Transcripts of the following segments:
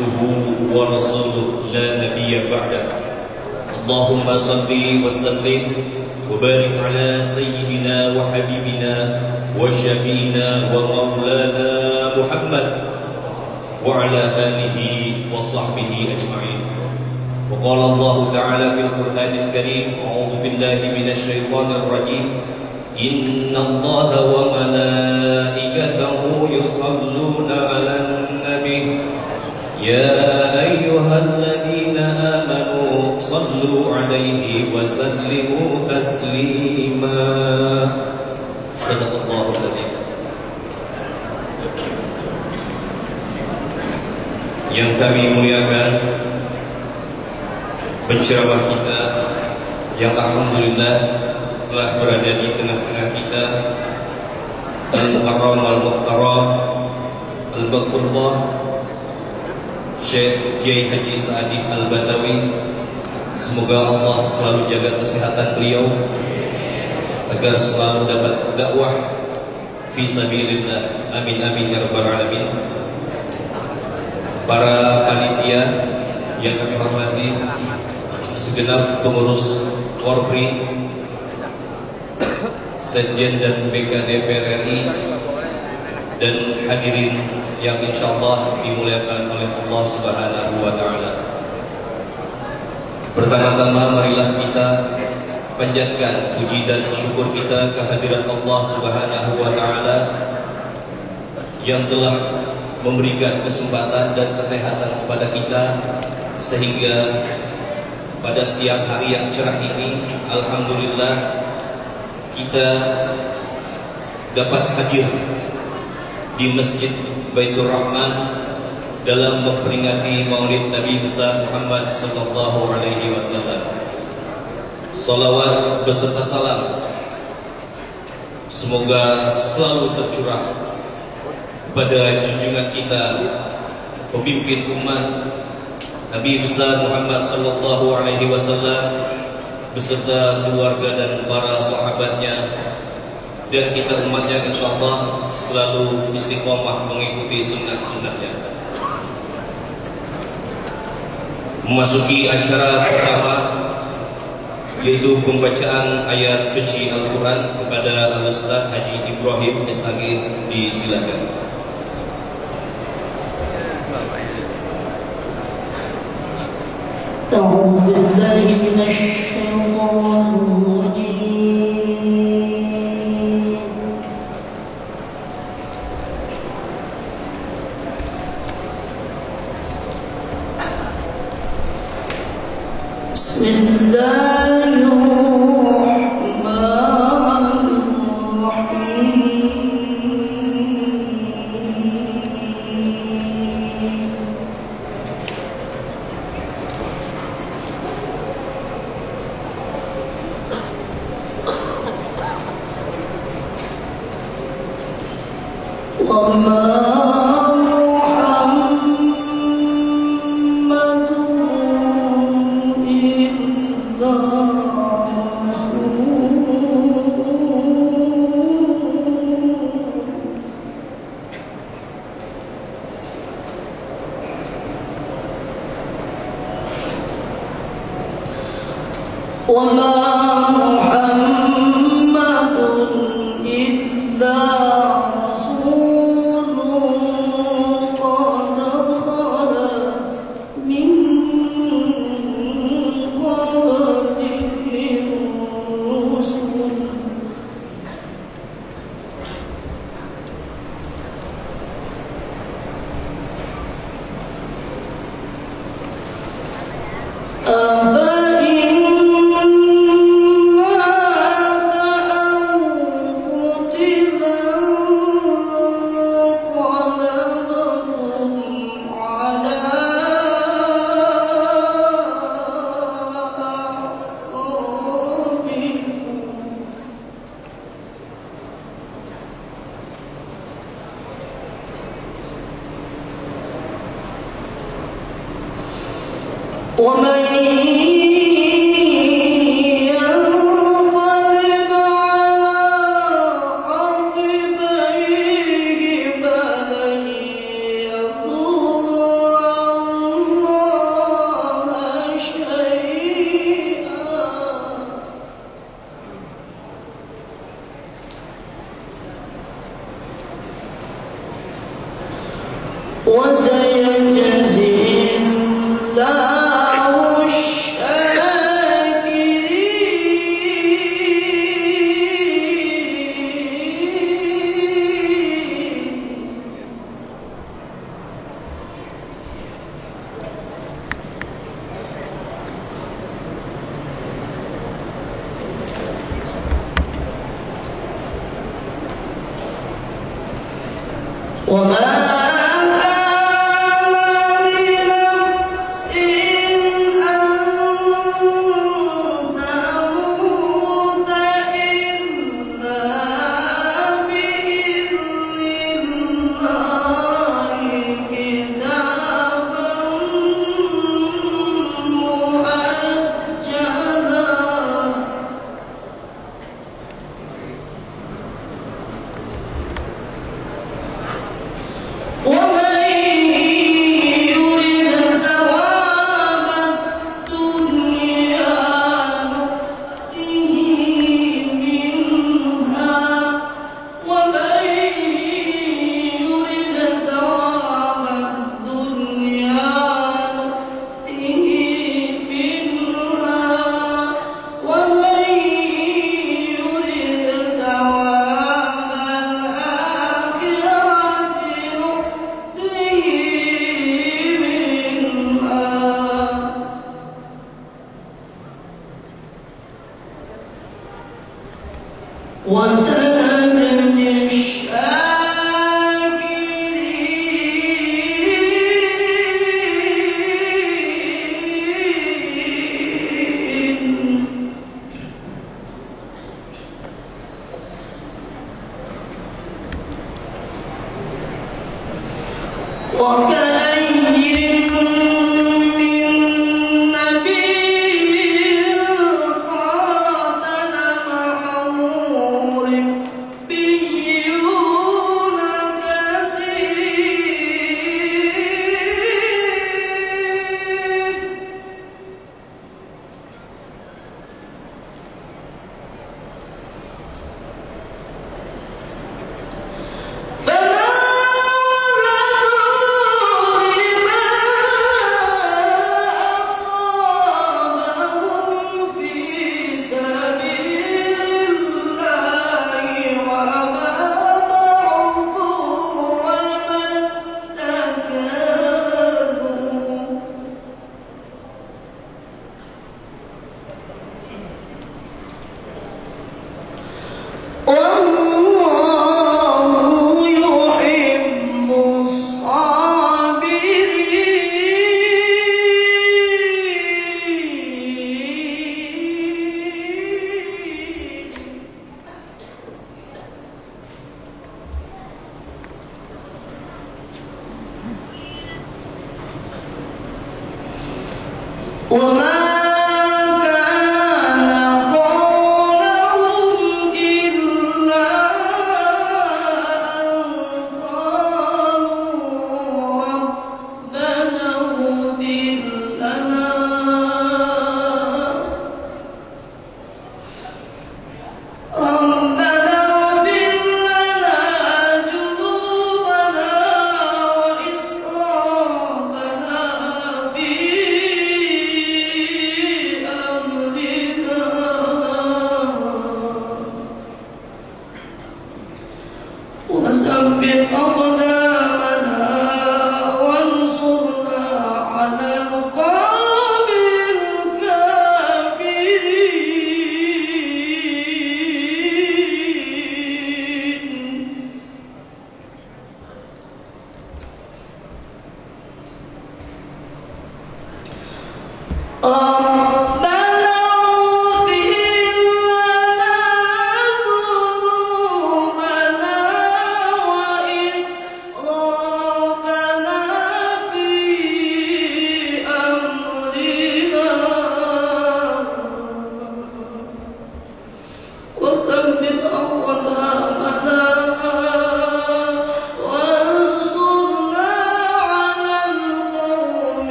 عبده ورسوله لا نبي بعده. اللهم صل وسلم وبارك على سيدنا وحبيبنا وشفينا ومولانا محمد وعلى آله وصحبه أجمعين. وقال الله تعالى في القرآن الكريم: أعوذ بالله من الشيطان الرجيم، إن الله وملائكته يصلون على النبي يا أيها الذين آمنوا صلوا عليه وسلموا تسليما. صدق الله العظيم. Yang kami muliakan penceramah kita yang alhamdulillah telah berada di tengah-tengah kita, Al-Mukarram Al-Muhtaram Al-Maghfurullah Syekh Kiai Haji Sa'adi Al-Badawi. Semoga Allah selalu jaga kesehatan beliau agar selalu dapat dakwah fi sabilillah. Amin amin ya rabbal alamin. Para panitia yang kami hormati, segenap pengurus Korpri, Sekjen dan BK DPR RI, dan hadirin yang insyaallah dimuliakan oleh Allah Subhanahu wa taala. Pertama-tama marilah kita panjatkan puji dan syukur kita kehadirat Allah Subhanahu wa taala yang telah memberikan kesempatan dan kesehatan kepada kita, sehingga pada siang hari yang cerah ini alhamdulillah kita dapat hadir di Masjid Baitur Rahman dalam memperingati Maulid Nabi besar Muhammad sallallahu alaihi wasallam. Salawat beserta salam semoga selalu tercurah kepada junjungan kita, pemimpin umat Nabi besar Muhammad sallallahu alaihi wasallam beserta keluarga dan para sahabatnya, dan kita umatnya insyaallah selalu istiqomah mengikuti sunnah-sunnahnya. Memasuki acara pertama, yaitu pembacaan ayat suci Al-Quran kepada Al-Ustaz Haji Ibrahim SAG, disilakan. أعوذ بالله من الشيطان الرجيم. بسم الله الرحمن الرحيم.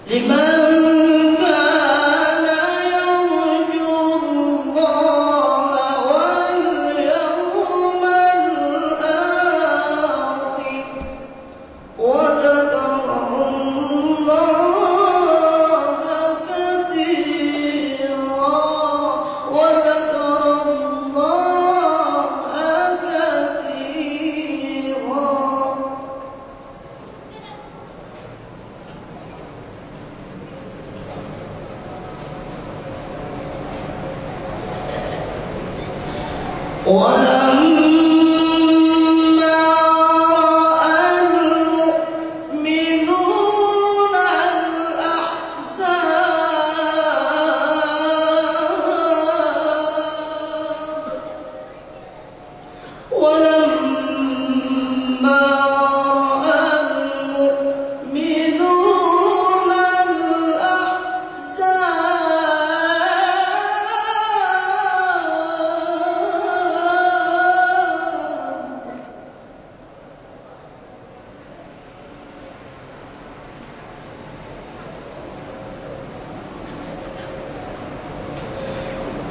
لمن كان يرجو الله واليوم الآخر وذكر الله كثيرا ولما رأى المؤمنون الأحزاب ولما رأى المؤمنون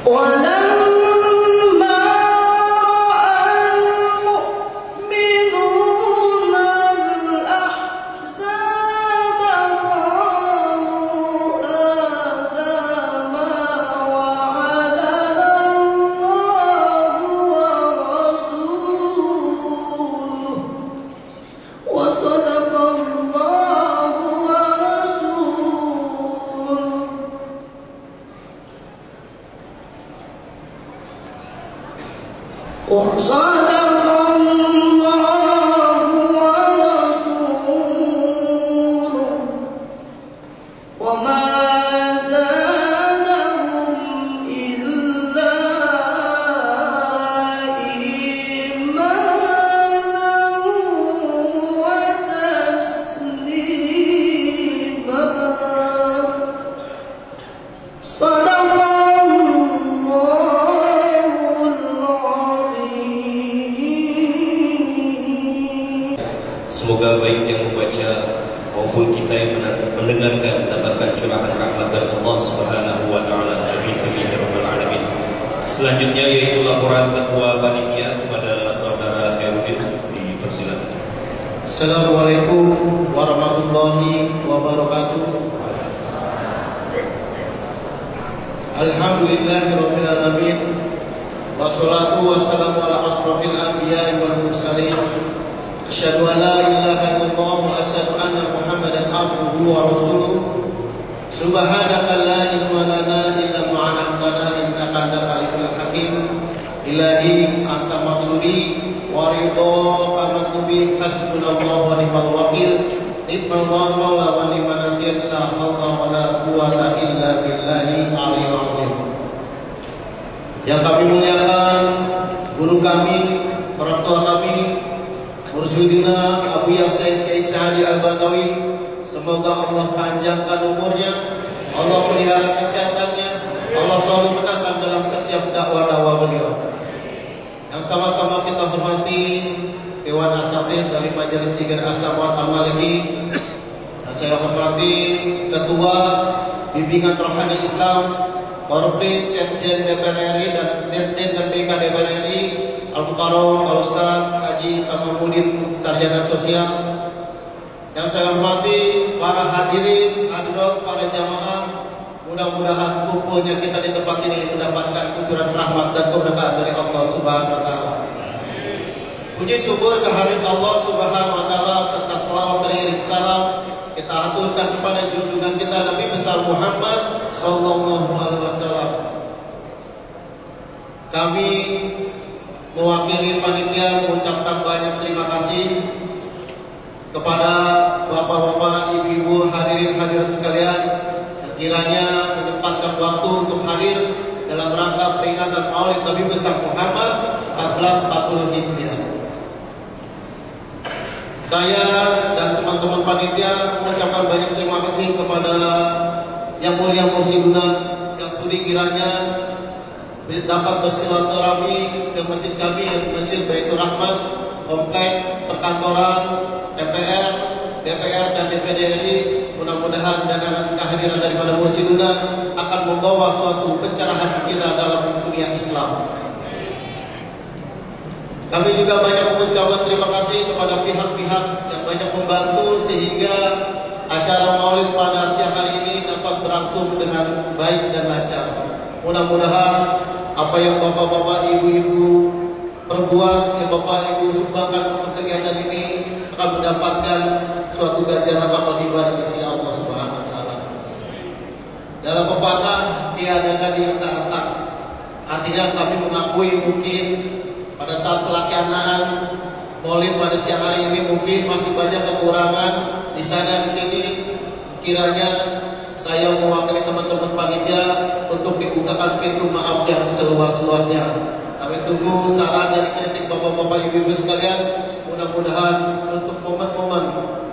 ولما رأى المؤمنون الأحزاب قالوا هذا ما وعدنا الله ورسوله وصدق الله ورسوله وصدق الله ورسوله وما زادهم إلا إيمانا وتسليما صدق Semoga baik yang membaca maupun kita yang mendengarkan mendapatkan curahan rahmat dari Allah Subhanahu wa taala. Amin amin ya rabbal alamin. Selanjutnya yaitu laporan ketua panitia kepada saudara Khairuddin, dipersilakan. Assalamualaikum warahmatullahi wabarakatuh. Alhamdulillahirabbil alamin. Wassalatu wassalamu ala asrofil anbiya'i wal mursalin. Asyhadu an la ilaha illallah wa asyhadu anna Muhammadan abduhu wa rasuluh. Subhanaka la ilma lana illa ma 'allamtana innaka antal alimul hakim. Ilahi anta maksudi wa ridha kamakubi hasbunallahu wa ni'mal wakil. Ni'mal maula wa ni'man nasir. La haula wa la quwwata illa billahi aliyil azim. Yang kami muliakan guru kami, orang tua kami, Mursyidina Abu Yasir Kiai Sa'di Al-Badawi, semoga Allah panjangkan umurnya, Allah pelihara kesehatannya, Allah selalu menangkan dalam setiap dakwah-dakwah beliau. Yang sama-sama kita hormati Dewan Asatidz dari Majelis Tigir As-Samawat Al-Maliki, yang saya hormati Ketua Bimbingan Rohani Islam, Korpri Sekjen DPR RI dan Dirjen dan BK DPR RI, Al-Mukarram Pak Ustaz Haji Tamamuddin Sarjana Sosial. Yang saya hormati para hadirin, hadirat, para jamaah, mudah-mudahan kumpulnya kita di tempat ini mendapatkan kucuran rahmat dan keberkahan dari Allah Subhanahu wa taala. Puji syukur kehadirat Allah Subhanahu wa taala serta selawat beriring salam kita aturkan kepada junjungan kita Nabi besar Muhammad sallallahu alaihi wasallam. Kami mewakili panitia mengucapkan banyak terima kasih kepada bapak-bapak, ibu-ibu, hadirin-hadir sekalian yang kiranya menyempatkan waktu untuk hadir dalam rangka peringatan Maulid Nabi besar Muhammad 1440 Hijriah. Saya dan teman-teman panitia mengucapkan banyak terima kasih kepada Yang Mulia Mursyiduna yang sudi kiranya dapat bersilaturahmi ke masjid kami, Masjid Baitur Rahman, komplek perkantoran DPR DPR dan DPD RI, mudah-mudahan dengan kehadiran daripada Mursiduna akan membawa suatu pencerahan kita dalam dunia Islam. Kami juga banyak mengucapkan terima kasih kepada pihak-pihak yang banyak membantu sehingga acara Maulid pada siang hari ini dapat berlangsung dengan baik dan lancar. Mudah-mudahan apa yang bapak-bapak, ibu-ibu perbuat, yang bapak ibu sumbangkan untuk kegiatan ini akan mendapatkan suatu ganjaran amal ibadah di sisi Allah Subhanahu wa taala. Dalam pepatah tiada gading yang tak retak. Artinya kami mengakui mungkin pada saat pelaksanaan Maulid pada siang hari ini mungkin masih banyak kekurangan di sana di sini. Kiranya saya mewakili teman-teman panitia untuk dibukakan pintu maaf yang seluas-luasnya. Kami tunggu saran dari kritik bapak-bapak ibu-ibu sekalian. Mudah-mudahan untuk momen-momen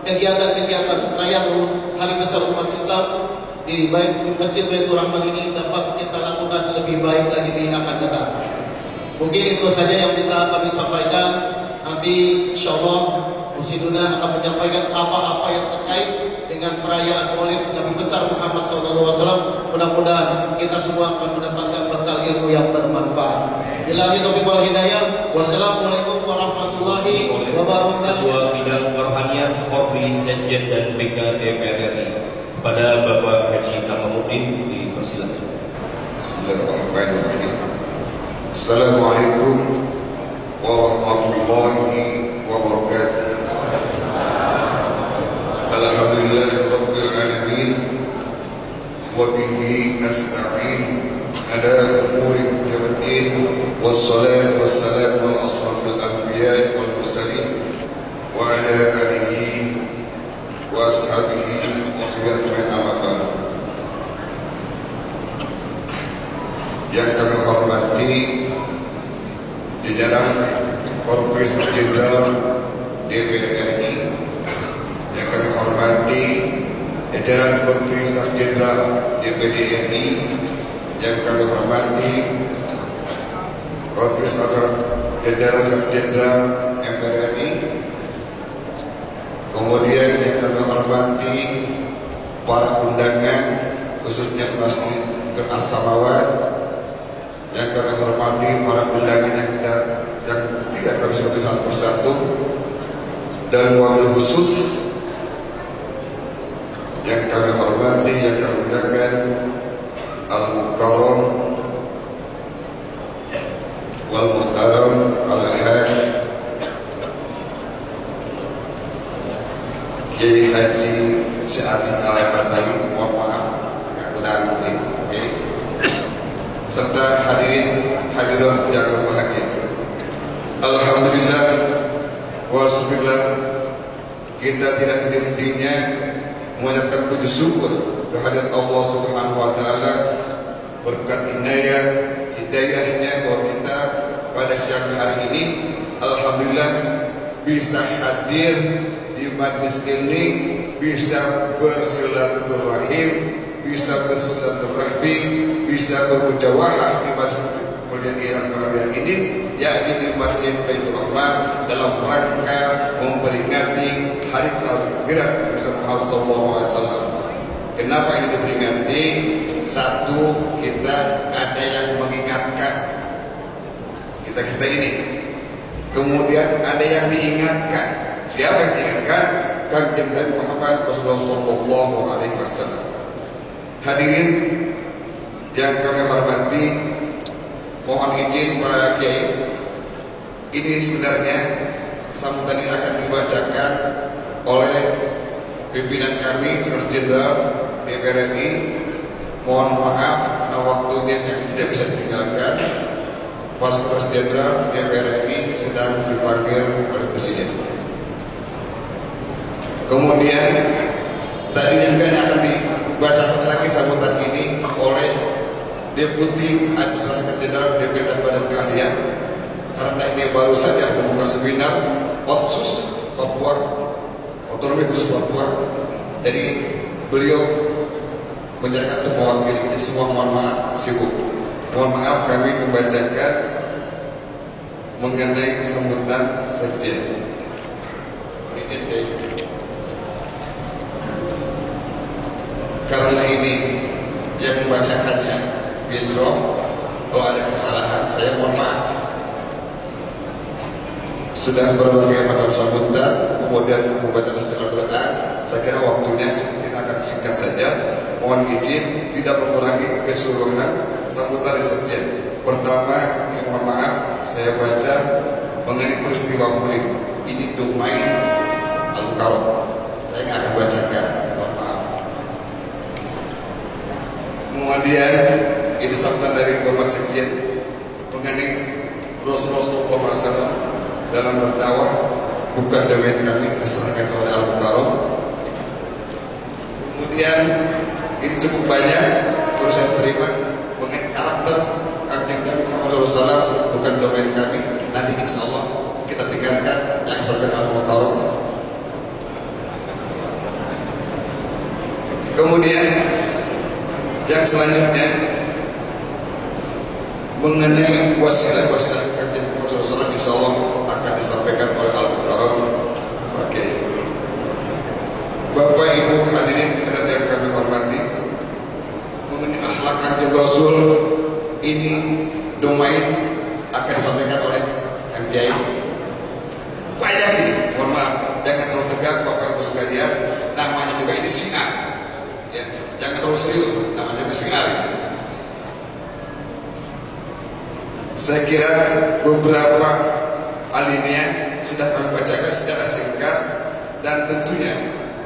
kegiatan-kegiatan perayaan Hari Besar Umat Islam di Masjid Baitur Rahman ini dapat kita lakukan lebih baik lagi di akan datang. Mungkin itu saja yang bisa kami sampaikan. Nanti insyaallah Mursiduna akan menyampaikan apa-apa yang terkait dengan perayaan Maulid Nabi besar Muhammad SAW. Mudah-mudahan kita semua akan mendapatkan bekal ilmu yang bermanfaat. Billahi taufiq wal hidayah. Wassalamualaikum warahmatullahi wabarakatuh. Ketua Bidang Kerohanian Korpi Sekjen dan BK DPR RI pada Bapak Haji Tamamuddin dipersilakan. Bismillahirrahmanirrahim. Assalamualaikum warahmatullahi wabarakatuh. Alhamdulillahirabbil alamin wa bihi nasta'in ala umuri dunya waddin wassalatu wassalamu ala asrafil anbiya'i wal mursalin wa ala alihi wa ashabihi wa sahbihi amma ba'd. Yang kami hormati jajaran Korpis Jenderal DPR RI, yang kami hormati jajaran Korpis Jenderal DPD RI, yang kami hormati Korpis jajaran Jenderal MPR RI, kemudian yang kami hormati para undangan khususnya Masjid As-Samawat, yang kami hormati para undangan yang tidak kami sebut satu persatu, dan wabil khusus yang kami hormati, yang kami muliakan Al-Mukarram wal Muhtaram Al-Hajj Kiai Haji Syarif Al-Batawi, mohon maaf kurang ini, serta hadirat yang berbahagia. Alhamdulillah wa syukurlah, kita tidak henti-hentinya mengucapkan puji syukur kehadirat Allah Subhanahu wa taala berkat hidayahnya bahwa kita pada siang hari ini alhamdulillah bisa hadir di majlis ini, bisa bersilaturahim, bisa bersilaturahmi, bisa bermujawahah di masjid mulia ini, yakni di Masjid Baitur Rahman, dalam rangka memperingati Hari Kelahiran Rasulullah SAW. Kenapa ini diperingati? Satu, kita ada yang mengingatkan kita ini. Kemudian ada yang diingatkan. Siapa yang diingatkan? Kanjeng Nabi Muhammad Rasulullah SAW. Hadirin yang kami hormati, mohon izin Pak Kiai, ini sebenarnya sambutan ini akan dibacakan oleh pimpinan kami Sekretaris Jenderal DPR RI. Mohon maaf karena waktunya yang tidak bisa ditinggalkan. Pak Sekretaris Jenderal DPR RI sedang dipanggil oleh Presiden. Kemudian tadinya juga akan dibacakan lagi sambutan ini oleh Deputi Administrasi Jenderal DPR dan Badan Keahlian, karena ini baru saja membuka seminar Otsus Papua, Otonomi Khusus Papua. Jadi beliau menjadikan untuk mewakili. Jadi semua mohon maaf sibuk. Mohon maaf kami membacakan mengenai sambutan sekjen. Karena ini yang membacakannya Bidro, kalau ada kesalahan saya mohon maaf. Sudah berbagai macam sambutan, kemudian pembacaan surat Al-Quran. Saya kira waktunya kita akan singkat saja. Mohon izin tidak mengurangi keseluruhan sambutan research. Pertama, mohon maaf, saya baca mengenai peristiwa kulit. Ini domain Al-Mukarram. Saya nggak akan bacakan, mohon maaf. Kemudian ini sambutan dari Bapak Sekjen mengenai Rasulullah SAW dalam berdakwah, bukan domain kami, diserahkan kepada Al-Mukarram. Kemudian ini cukup banyak, terus saya terima mengenai karakter kanjeng Nabi Muhammad SAW, bukan domain kami. Nanti insya Allah kita dengarkan yang disampaikan Al-Mukarram. Kemudian yang selanjutnya mengenai wasilah-wasilah kanjeng Muhammad SAW, insya Allah akan disampaikan oleh Al-Mukarram. Oke. Bapak Ibu hadirin yang kami hormati, mengenai akhlak kanjeng Rasul ini domain akan disampaikan oleh Kang Kiai. Banyak ini, mohon maaf, jangan terlalu tegak Bapak Ibu sekalian. Namanya juga ini sinar, ya, jangan terlalu serius, namanya juga sinar. Saya kira beberapa alinea sudah kami bacakan secara singkat, dan tentunya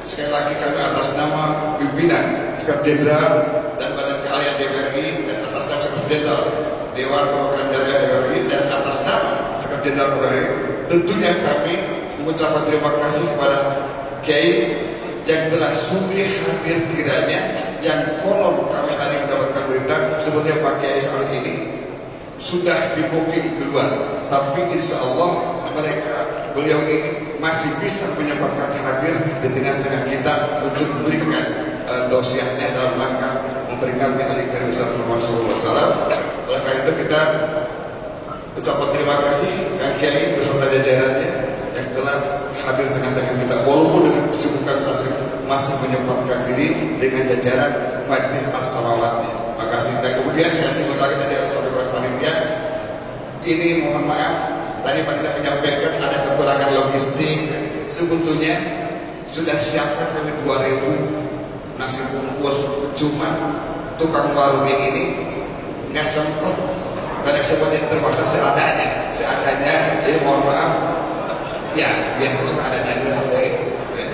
sekali lagi kami atas nama pimpinan Sekretaris Jenderal dan Badan Keahlian DPRI, dan atas nama Sekretaris Jenderal Dewan Perwakilan Daerah DPRI, dan atas nama Sekretaris Jenderal DPRI, tentunya kami mengucapkan terima kasih kepada Kiai yang telah sudi hadir kiranya, yang konon kami tadi mendapatkan berita sebetulnya Pak Kiai saat ini sudah di booking keluar, tapi insya Allah beliau ini masih bisa menyempatkan hadir di tengah-tengah kita untuk memberikan tausiahnya dalam rangka memperingati hari Nabi Muhammad SAW. Oleh karena itu kita ucapkan terima kasih Kang Kiai beserta jajarannya yang telah hadir di tengah-tengah kita, walaupun dengan kesibukan saat masih menyempatkan diri dengan jajaran Majlis As-Salawatnya. Makasih. Dan kemudian saya singgung lagi tadi sampai oleh panitia. Ini mohon maaf, tadi panitia menyampaikan ada kekurangan logistik. Sebetulnya sudah siapkan kami 2.000 nasi bungkus, cuma tukang warungnya ini nggak sempat, karena seperti terpaksa seadanya. Jadi mohon maaf. Ya, biasa suka ada daging seperti itu. Ya.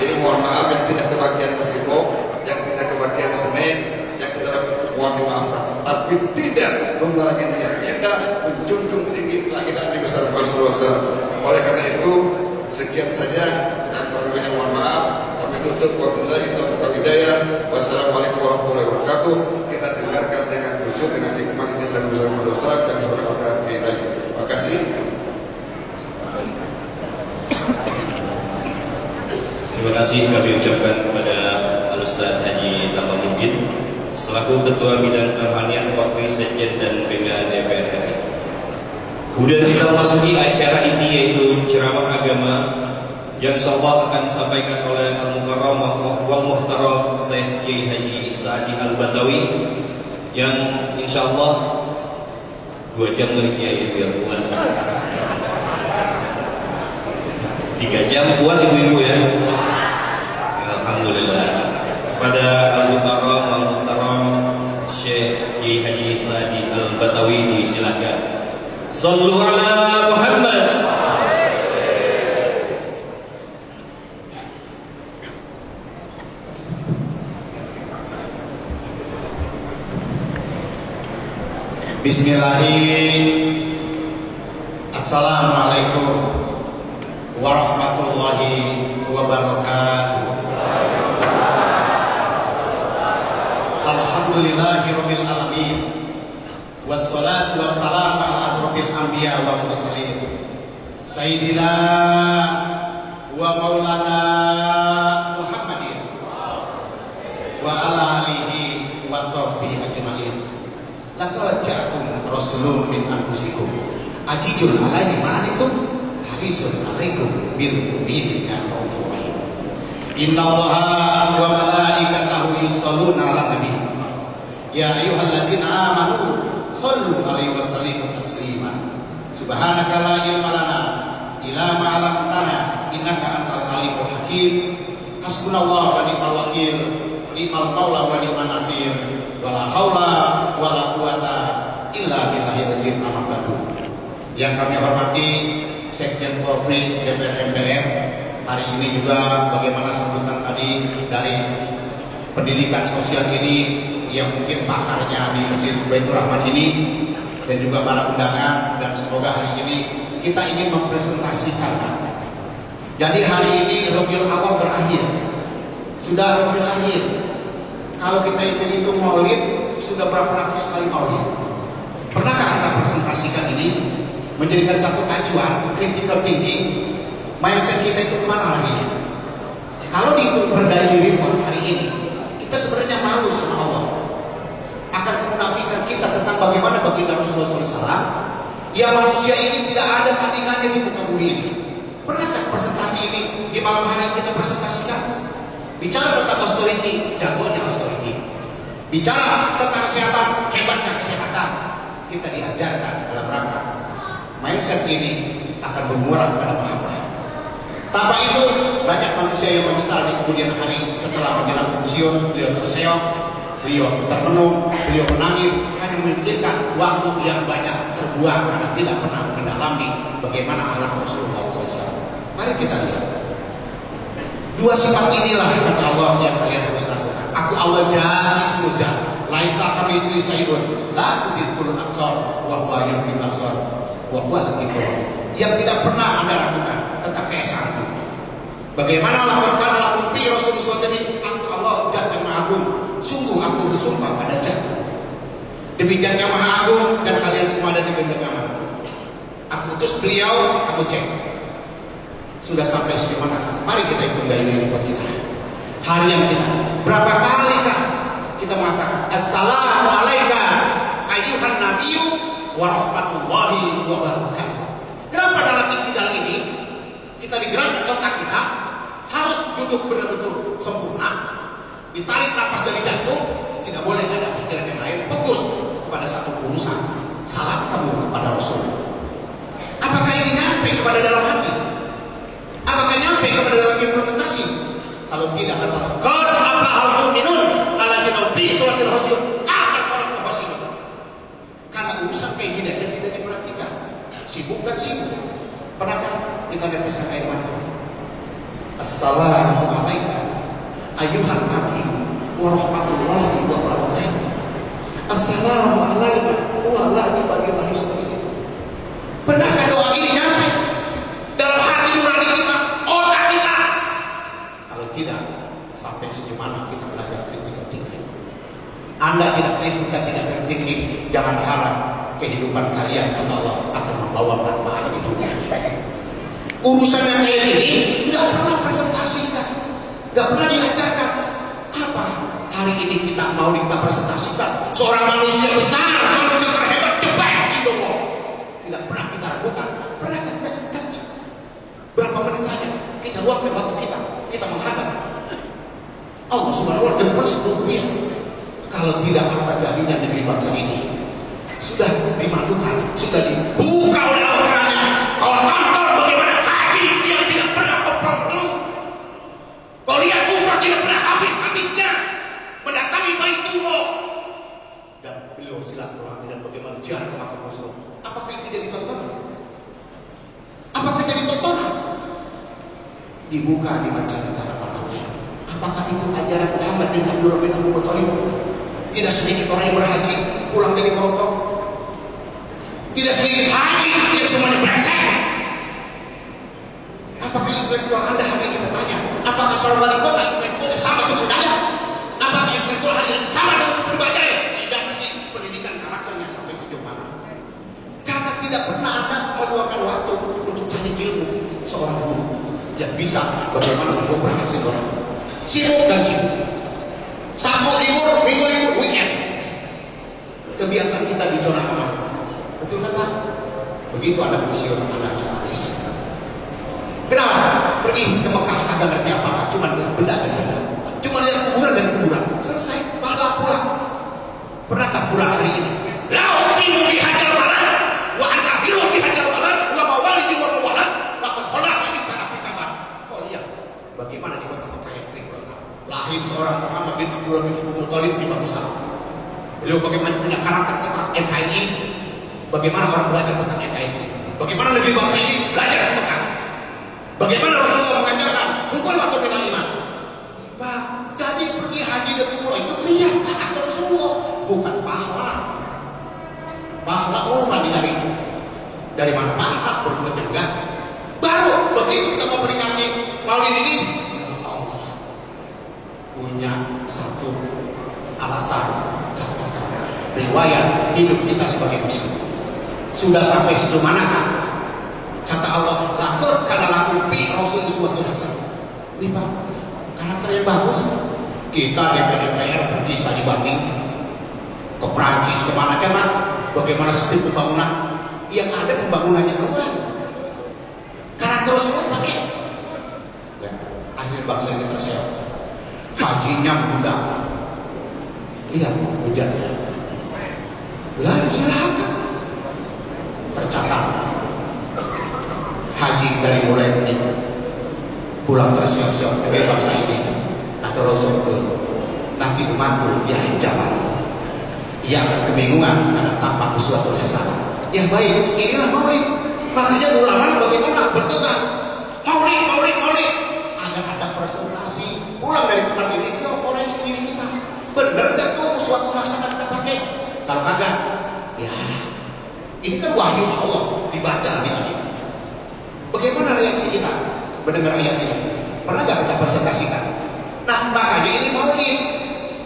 Jadi mohon maaf yang tidak kebagian Mesibok, yang tidak kebagian Senin, yang tidak mohon dimaafkan. Tapi tidak mengurangi niat kita menjunjung tinggi kelahiran Nabi besar Rasulullah. Oleh karena itu sekian saja, dan perlunya mohon maaf. Kami tutup wabillahi taufiq wal hidayah. Wassalamualaikum warahmatullahi wabarakatuh. Kita dengarkan dengan khusyuk, dengan hikmahnya dan bersama dosa dan semoga kita. Terima kasih. Terima kasih kami ucapkan kepada Al-Ustaz Haji Tamamuddin selaku Ketua Bidang Kerohanian Korpi Sekjen dan PGA DPR RI. Kemudian kita memasuki acara inti, yaitu ceramah agama yang insyaallah akan disampaikan oleh Al-Mukarram wal Muhtaram Syekh Kiai Haji Sa'di Al-Batawi, yang insyaallah 2 jam dari Kiai biar puasa. 3 jam kuat ibu-ibu ya. Alhamdulillah. Pada Al-Mukarram wal Muhtaram Syekh Kiai Haji Sa'di Al-Batawi disilakan. Sallu ala Muhammad. Bismillahirrahmanirrahim. Assalamualaikum warahmatullahi wabarakatuh. Alhamdulillahirabbil alamin. Wassalatu wassalamu ala asrofil anbiya wal mursalin. Sayyidina wa maulana Muhammadin wa ala alihi wa sahbihi ajma'in. Laqad ja'akum rasulun min anfusikum azizun 'alaihi ma anittum harisun 'alaikum bil mu'minina raufur rahim. Innallaha wa malaikatahu yusholluna 'alan nabi. Ya ayyuhalladzina amanu shollu 'alaihi wa sallimu taslima. Subhanaka la ilma lana illa ma 'allamtana innaka antal alimul hakim. Hasbunallahu wa ni'mal wakil, ni'mal maula wa ni'man nasir. Wala haula wala quwata illa billahil azim. Amma ba'du. Yang kami hormati Sekjen Korfri DPR MPR, hari ini juga bagaimana sambutan tadi dari pendidikan sosial ini yang mungkin pakarnya di Masjid Baitur Rahman ini, dan juga para undangan, dan semoga hari ini kita ingin mempresentasikan. Jadi hari ini Rabiul Awal berakhir, sudah Rabiul Akhir. Kalau kita hitung maulid, sudah berapa ratus kali maulid. Pernahkah kita presentasikan ini menjadikan satu acuan critical thinking, mindset kita itu kemana hari ini? Kalau dihitung dari report hari ini, kita sebenarnya malu sama Allah akan kemunafikan kita tentang bagaimana baginda Rasulullah SAW. Ya, manusia ini tidak ada tandingannya di muka bumi ini. Pernahkah presentasi ini di malam hari kita presentasikan? Bicara tentang austerity, jagoannya austerity. Bicara tentang kesehatan, hebatnya kesehatan. Kita diajarkan dalam rangka mindset ini akan bermuara kepada mereka. Tanpa itu banyak manusia yang menyesal di kemudian hari setelah menjelang pensiun. Beliau terseok, beliau termenung, beliau menangis, hanya memikirkan waktu yang banyak terbuang karena tidak pernah mendalami bagaimana akhlak Rasulullah SAW. Mari kita lihat. Dua sifat inilah kata Allah yang kalian harus lakukan. Aku Allah jamis muzah, laisa kami sayun, la tudrikul absar wa huwa yudrikul absar wa huwa latiful khabir. Yang tidak pernah Anda lakukan tentang keesaanku. Bagaimana lakukan fi Rasulullah SAW? Aku Allah Zat yang Maha Agung. Sungguh aku bersumpah pada Zat-Ku. Demikian yang Maha Agung dan kalian semua ada di genggaman. Aku utus beliau, kamu cek. Sudah sampai bagaimana? Mari kita hitung dari report kita. Harian kita. Berapa kali kan kita mengatakan Assalamu alayka ayyuhan nabiyyu wa rahmatullahi wa barakatuh. Kenapa dalam iktidal ini kita digerakkan otak kita harus duduk benar-benar sempurna, ditarik napas dari jantung, tidak boleh ada pikiran yang lain, fokus kepada satu urusan. Salam kamu kepada Rasul. Apakah ini nyampe kepada dalam hati? Apakah nyampe kepada dalam implementasi? Kalau tidak, kata qad aflahal mu'minun alladzina fi shuratil hasyr. Kapan sholat hasyr? Karena urusan kayak gini aja tidak diperhatikan. Sibuk dan sibuk. Pernahkah kita lihat air mata? Assalamu alayka ayyuhan nabi wa rahmatullahi wa barakatuh. Assalamu alayka wa ala ibadillahi sholihin. Pernahkah doa ini nyampe dalam hati nurani kita, otak kita? Kalau tidak, sampai sejauh mana kita belajar critical thinking? Anda tidak kritis dan tidak kritik, jangan harap kehidupan kalian kata Allah akan membawa manfaat di dunia. Urusan yang kayak ini tidak pernah presentasikan, tidak pernah diajarkan. Apa hari ini kita mau kita presentasikan? Seorang manusia besar, manusia terhebat, the best in the world. Tidak pernah kita ragukan. Pernah kita sentuh berapa menit saja kita luangkan waktu kita menghadap Allah Subhanahu wa Ta'ala dan kalau tidak apa jadinya negeri bangsa ini? Sudah dimalukan, sudah dibuka oleh Al-Qurannya. Kau tonton bagaimana kaki yang tidak pernah perlu. Kau lihat umrah tidak pernah habisnya mendatangi Baitullah. Dan beliau silaturahmi dan bagaimana ziarah ke makam Rasul. Apakah itu jadi tontonan? Apakah jadi tontonan? Dibuka di mancanegara manapun. Apakah itu ajaran Muhammad bin Abdullah bin Abu Thalib? Tidak sedikit orang yang berhaji pulang dari Maroko. Tidak sedikit haji yang semuanya brengsek. Apakah intelektual Anda hari ini kita tanya? Apakah seorang wali kota intelektualnya sama dengan Anda? Apakah intelektual hari ini sama dengan Super Bajai? Tidak, mesti pendidikan karakternya sampai sejauh mana? Karena tidak pernah Anda meluangkan waktu untuk cari ilmu seorang guru yang bisa bagaimana mendobrak hati orang. Sibuk dan sibuk. Sabtu libur, minggu libur, weekend. Kebiasaan kita di zona aman. Betul kan Pak? Begitu Anda pensiun, Anda harus habis. Kenapa? Pergi ke Mekah agak ngerti apa-apa, cuma benda melihat kuburan dan kuburan. Selesai, pahala pulang. Pernahkah pulang hari ini? La uqsimu bihadzal balad wa anta biru bihadzal balad wa mawalidi wa mawalad laqad khalaqna insana fi kabad. Kau lihat bagaimana di kota Mekah yang berontak. Lahir seorang Muhammad bin Abdullah bin Abu Thalib bin Abu Sa'ad. Beliau bagaimana punya karakter tentang NKRI. Bagaimana orang belajar tentang NKRI. Bagaimana negeri bangsa ini belajar di Mekah. Bagaimana Rasulullah mengajarkan hukul atau minal iman. Pak, jadi pergi haji dan umroh itu lihat karakter Rasulullah, bukan pahala. Pahala umat dicari. Dari mana pahala berbuat yang enggak? Baru begitu kita mau peringati Maulid ini, ya Allah punya satu alasan catatan riwayat hidup kita sebagai muslim. Sudah sampai sejauh manakah? Kata Allah, lakor karena lakum bi rasul suatu hasan. Ini Pak, karakter yang bagus. Kita DPR pergi studi banding ke Prancis kemana kan Pak? Bagaimana sistem pembangunan? Yang ada pembangunannya doang. Karakter Rasulullah pakai. Ya, akhir bangsa ini terseok. Hajinya budak. Lihat hujannya. Lah silakan. Tercatat haji dari mulai ini pulang tersiap-siap dari bangsa ini atau Rasul nanti umatku di akhir zaman ia akan kebingungan karena tampak sesuatu hasanah. Ya baik, inilah Maulid. Makanya ulama bagaimana bertugas Maulid agar ada presentasi pulang dari tempat ini dia koreksi diri kita. Bener gak tuh suatu hasanah kita pakai? Kalau kagak, ya ini kan wahyu Allah dibaca di tadi. Bagaimana reaksi kita mendengar ayat ini? Pernah gak kita presentasikan? Nah makanya ini Maulid.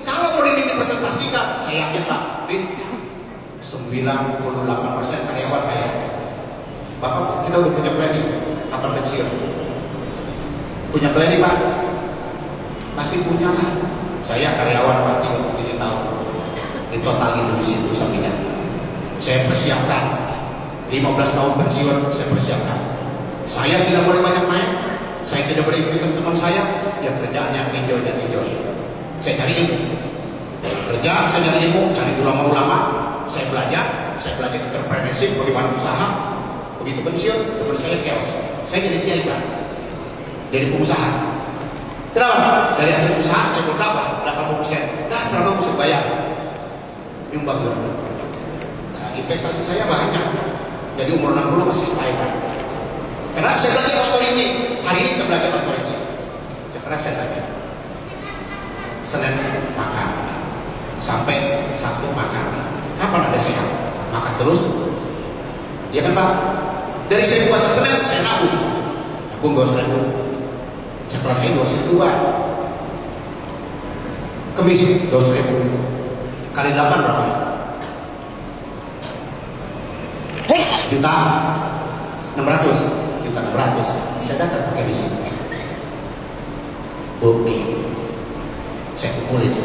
Kalau Maulid ini dipresentasikan, saya yakin Pak, 98% karyawan kaya. Bapak kita udah punya planning kapan pensiun? Punya planning Pak? Masih punya lah. Saya karyawan Pak 37 tahun. Ditotalin di situ sampingan. Saya persiapkan 15 tahun pensiun, saya persiapkan. Saya tidak boleh banyak main. Saya tidak boleh ikut teman saya yang kerjaannya enjoy. Saya cari ilmu. Kerja, saya cari ilmu, cari ulama-ulama. Saya belajar entrepreneurship, bagaimana usaha. Begitu pensiun, teman saya chaos. Saya jadi kiai Pak. Jadi pengusaha. Kenapa? Dari hasil usaha saya bertambah 80%. Nah, terlalu mesti bayar. Nyumbang dulu. Investasi saya banyak. Jadi umur 60 masih stay. Karena saya belajar authority. Hari ini kita belajar authority. Sekarang saya tanya. Senin makan. Sampai Sabtu makan. Kapan ada sehat? Makan terus. Ya kan Pak? Dari saya puasa Senin, saya nabung. Nabung 2.000. Setelah saya 2.000. Kemis 2.000. Kali 8 berapa? Juta 600. Saya datang pakai di sini. Bukti. Saya kumpulin.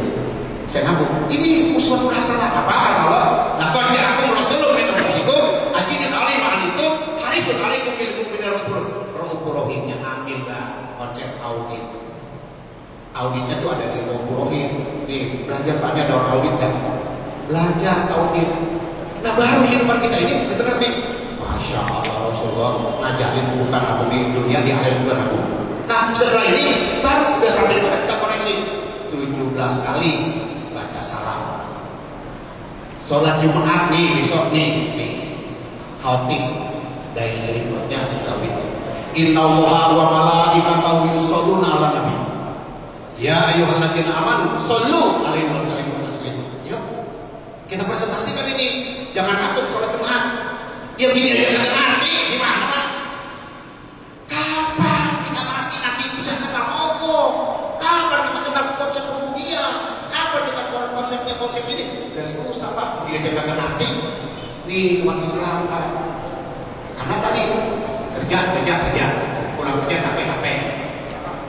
Saya nabung. Ini uswatun hasanah. Apa kata Allah? Laqad ja'akum rasulun min anfusikum azizun 'alaihi ma anittum harisun 'alaikum bil mu'minina ra'ufur rahim. Yang ambil konsep audit. Auditnya tuh ada di ra'ufur rahim. Nih, belajar Pak, ini ada orang audit kan? Belajar audit. Nah, baru kehidupan kita ini kita ngerti. Masya Allah Rasulullah ngajarin bukan aku di dunia, di akhirat bukan aku. Nah setelah ini baru udah sampai di mana kita koreksi 17 kali baca salam. Sholat Jumat nih besok nih khotib dari rekodnya sudah itu. Inna Allaha wa malaikatahu yusholluna ala nabi. Ya ayyuhalladzina amanu shollu alaihi wa sallimu taslima. Yuk kita presentasikan ini. Jangan atur sholat Jumat. Yang ini ada mati gimana Pak? Kapan kita mati nanti bisa kenal Allah? Kapan kita kenal konsep rububiyah? Kapan kita konsep ini? Udah susah Pak. Dia jangan mati di umat Islam Pak. Karena tadi kerja, pulang kerja capek.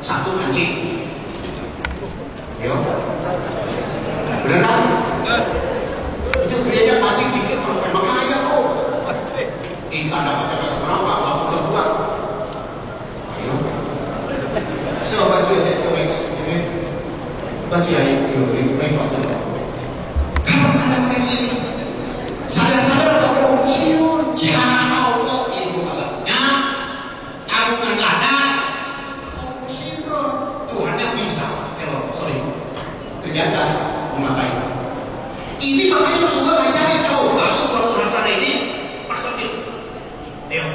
Satu mancing. Yo, bener kan? Itu kerjanya mancing dikit, memang kaya kok. Ikan dapatnya seberapa, waktu terbuat. Ayo, coba aja Forex ini. jaga memakai. Ini makanya Rasulullah ngajarin, coba uswatun hasanah ini persetir. Ayo,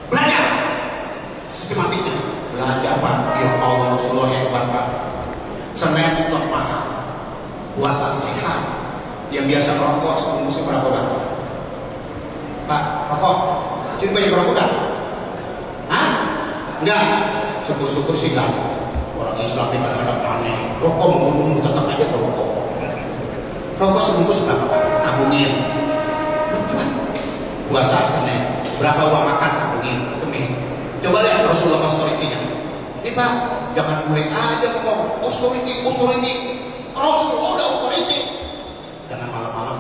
belajar sistematiknya. Belajar Pak, ya Allah Rasulullah hebat Pak. Senin stop makan, puasa sehat. Yang biasa merokok sebungkus berapa Pak? Pak, rokok, jadi banyak rokok kan? Hah? Enggak, syukur-syukur sih enggak. Orang Islam ini kadang-kadang aneh. Rokok membunuhmu tetap aja ke rokok. Rokok sebungkus berapa Pak? Tabungin. Puasa Senin, berapa uang makan? Tabungin. Kemis. Coba lihat Rasulullah authority-nya. Ini Pak, jangan mulai aja ngomong authority. Rasulullah udah authority. Jangan malam-malam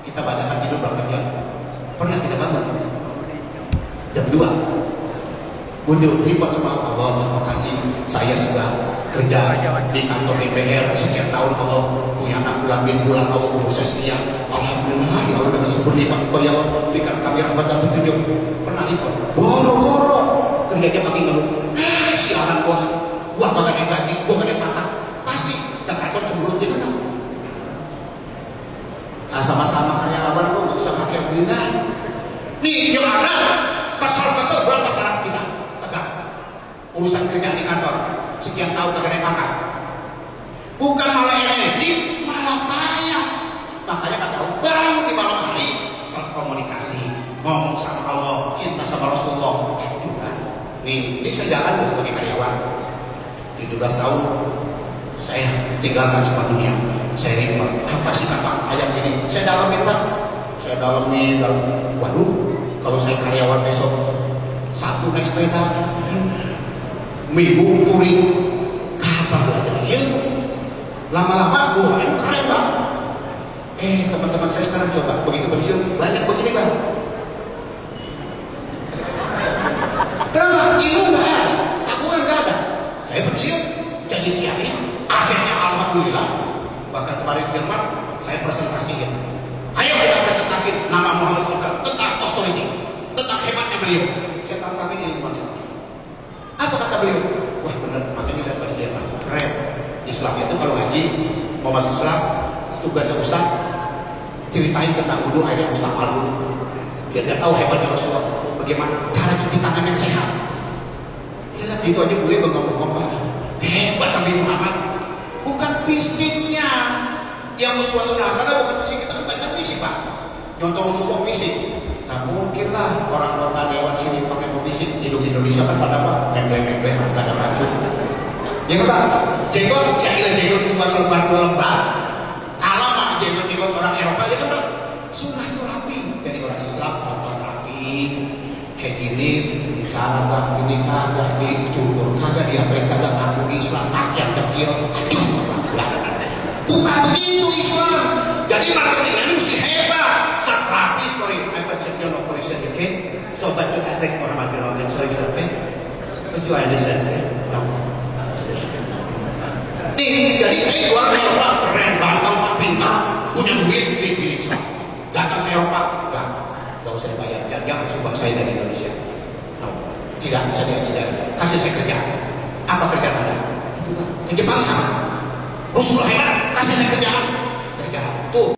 kita bacakan tidur berapa jam? Pernah kita bangun jam 2 untuk report sama Allah, makasih saya sudah kerja di kantor DPR sekian tahun, Allah punya anak bulan Allah proses dia, alhamdulillah ya Allah dengan syukur nikmat Engkau ya Allah berikan kami rahmat dan petunjuk. Pernah report boro-boro kerjanya pagi ngeluh, sialan bos, gua gak ada gaji, gua gak ada makan, pasti ke kantor cemberut di mana? Nah, sama-sama karyawan kok gak usah pakai beliau. Nih yang ada kesel buat masyarakat kita tegak urusan kerja di kantor sekian tahun gak ada makan, bukan malah energi malah payah. Makanya kata tahu bangun di malam hari saat komunikasi ngomong sama Allah, cinta sama Rasulullah juga. Nih, ini saya jalan sebagai karyawan 17 tahun saya tinggalkan semua dunia. Saya repot, apa sih kata ayat ini? Saya dalamin Pak, saya dalamin. Waduh, kalau saya karyawan besok satu naik sepeda, minggu touring, kapan belajar ilmu? Lama-lama buah keren Pak. Teman-teman saya sekarang coba begitu pensiun banyak begini Pak. Kenapa? Ilmu nggak ada, tabungan nggak ada. Saya pensiun jadi kiai, asetnya alhamdulillah. Bahkan kemarin di Jerman saya presentasikan. Ayo kita presentasi nama Muhammad SAW tentang authority, tentang hebatnya beliau. Saya tantangin ilmuwan semua. Apa kata beliau? Wah benar, makanya lihat pada Jerman keren. Islam itu kalau ngaji mau masuk Islam, tugasnya Ustaz ceritain tentang wudhu airnya Ustaz Al-Wudhu. Biar dia tahu hebatnya Rasulullah, bagaimana cara cuci tangan yang sehat. Lihat itu aja boleh bengong-bengong. Hebat Nabi Muhammad. Bukan fisiknya yang uswatun hasanah, bukan fisik. Kita kan banyak fisik Pak, contoh Rasulullah fisik. Nah mungkin lah orang-orang dewan sini pakai fisik. Hidup Indonesia kan pada Pak membleh-membleh, gak ada racun. Ya kan Pak, jenggot ya gila jenggot bukan lembar 2 lembar. Kalah mah jenggot orang Eropa ya kan Pak. Sunnah itu rapi. Jadi orang Islam motor rapi, higienis, cara Pak ini kagak dicukur, kagak diapain, kagak ngaku Islam, makin dekil. Bukan begitu Islam. Jadi marketing ini mesti hebat. Rapi, sorry, I'm a champion of Korean, okay? So but you attack Muhammad bin Abdul sorry, okay? But you understand, okay? No. Jadi saya jual Eropa keren, bantang Pak, pintar, punya duit, pilih Islam. Datang ke Eropa, enggak usah dibayar, jangan sumbang saya dari Indonesia. No. Tidak, saya tidak. Kasih saya kerja. Apa kerjaan Anda? Itu Pak. Ke Jepang sama. Rasulullah hebat, kasih saya kerjaan. Kerjaan tuh.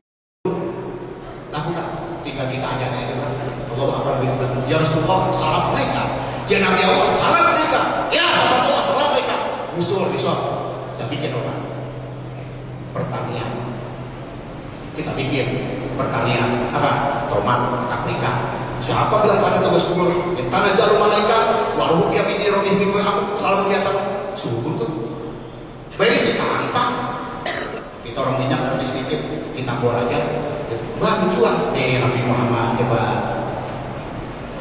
Lakukan. Tinggal kita ajarin aja Pak. Allah Akbar bilang, ya Rasulullah, salam alaika. Ya Nabi Allah, salam alaika. Ya sahabat Allah, salam alaika. Musuh, kita bikin apa? Pertanian. Kita bikin pertanian apa? Tomat, paprika. Siapa bilang ada tugas kubur? Tanah jalur malaikat, waruh dia bini robi hikmah aku selalu kelihatan subur tuh. Baik sih tanpa kita orang minyak nanti sedikit ditambur aja. Bang jual, Nabi Muhammad coba.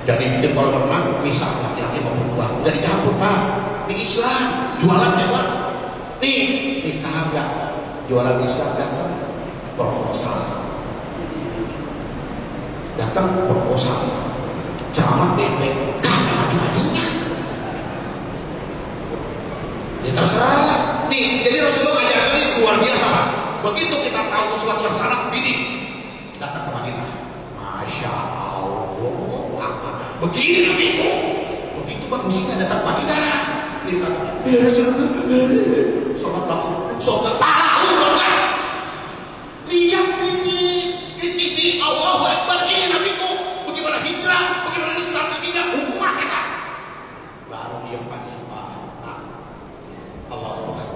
Jadi bikin kolam renang, misal laki-laki mau perempuan, udah dicampur Pak. Di Islam jualan ya Pak. Nih kagak jualan Islam datang proposal. Datang proposal ceramah DP kagak maju-majunya. Ya terserah lah. Nih, jadi Rasulullah ngajarkan ini luar biasa Pak. Begitu kita tahu sesuatu di sana, bidik datang ke Madinah. Masya Allah, begini begitu. Begitu bagusnya datang ke Madinah. Dia kata, sholat langsung, sholat parah, sholat yang pada sumpah. Nah, Allah Tuhan,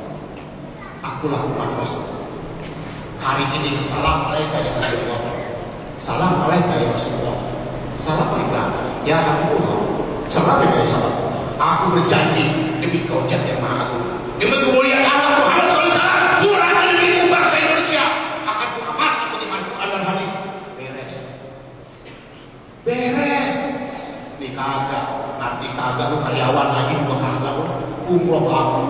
akulah umat Rasul. Hari ini salam alaika ya Rasulullah, salam alaika ya Rasulullah, salam alaika ya Habibullah, salam alaika ya sahabat. Aku berjanji demi Qaujat yang Maha Agung, demi kemuliaan alam Muhammad SAW, Quran dan demi bangsa Indonesia akan kuamalkan bagaimana Quran dan hadis. Beres. Nih kagak, nanti kagak lu karyawan lagi juga kagak lu umroh kamu.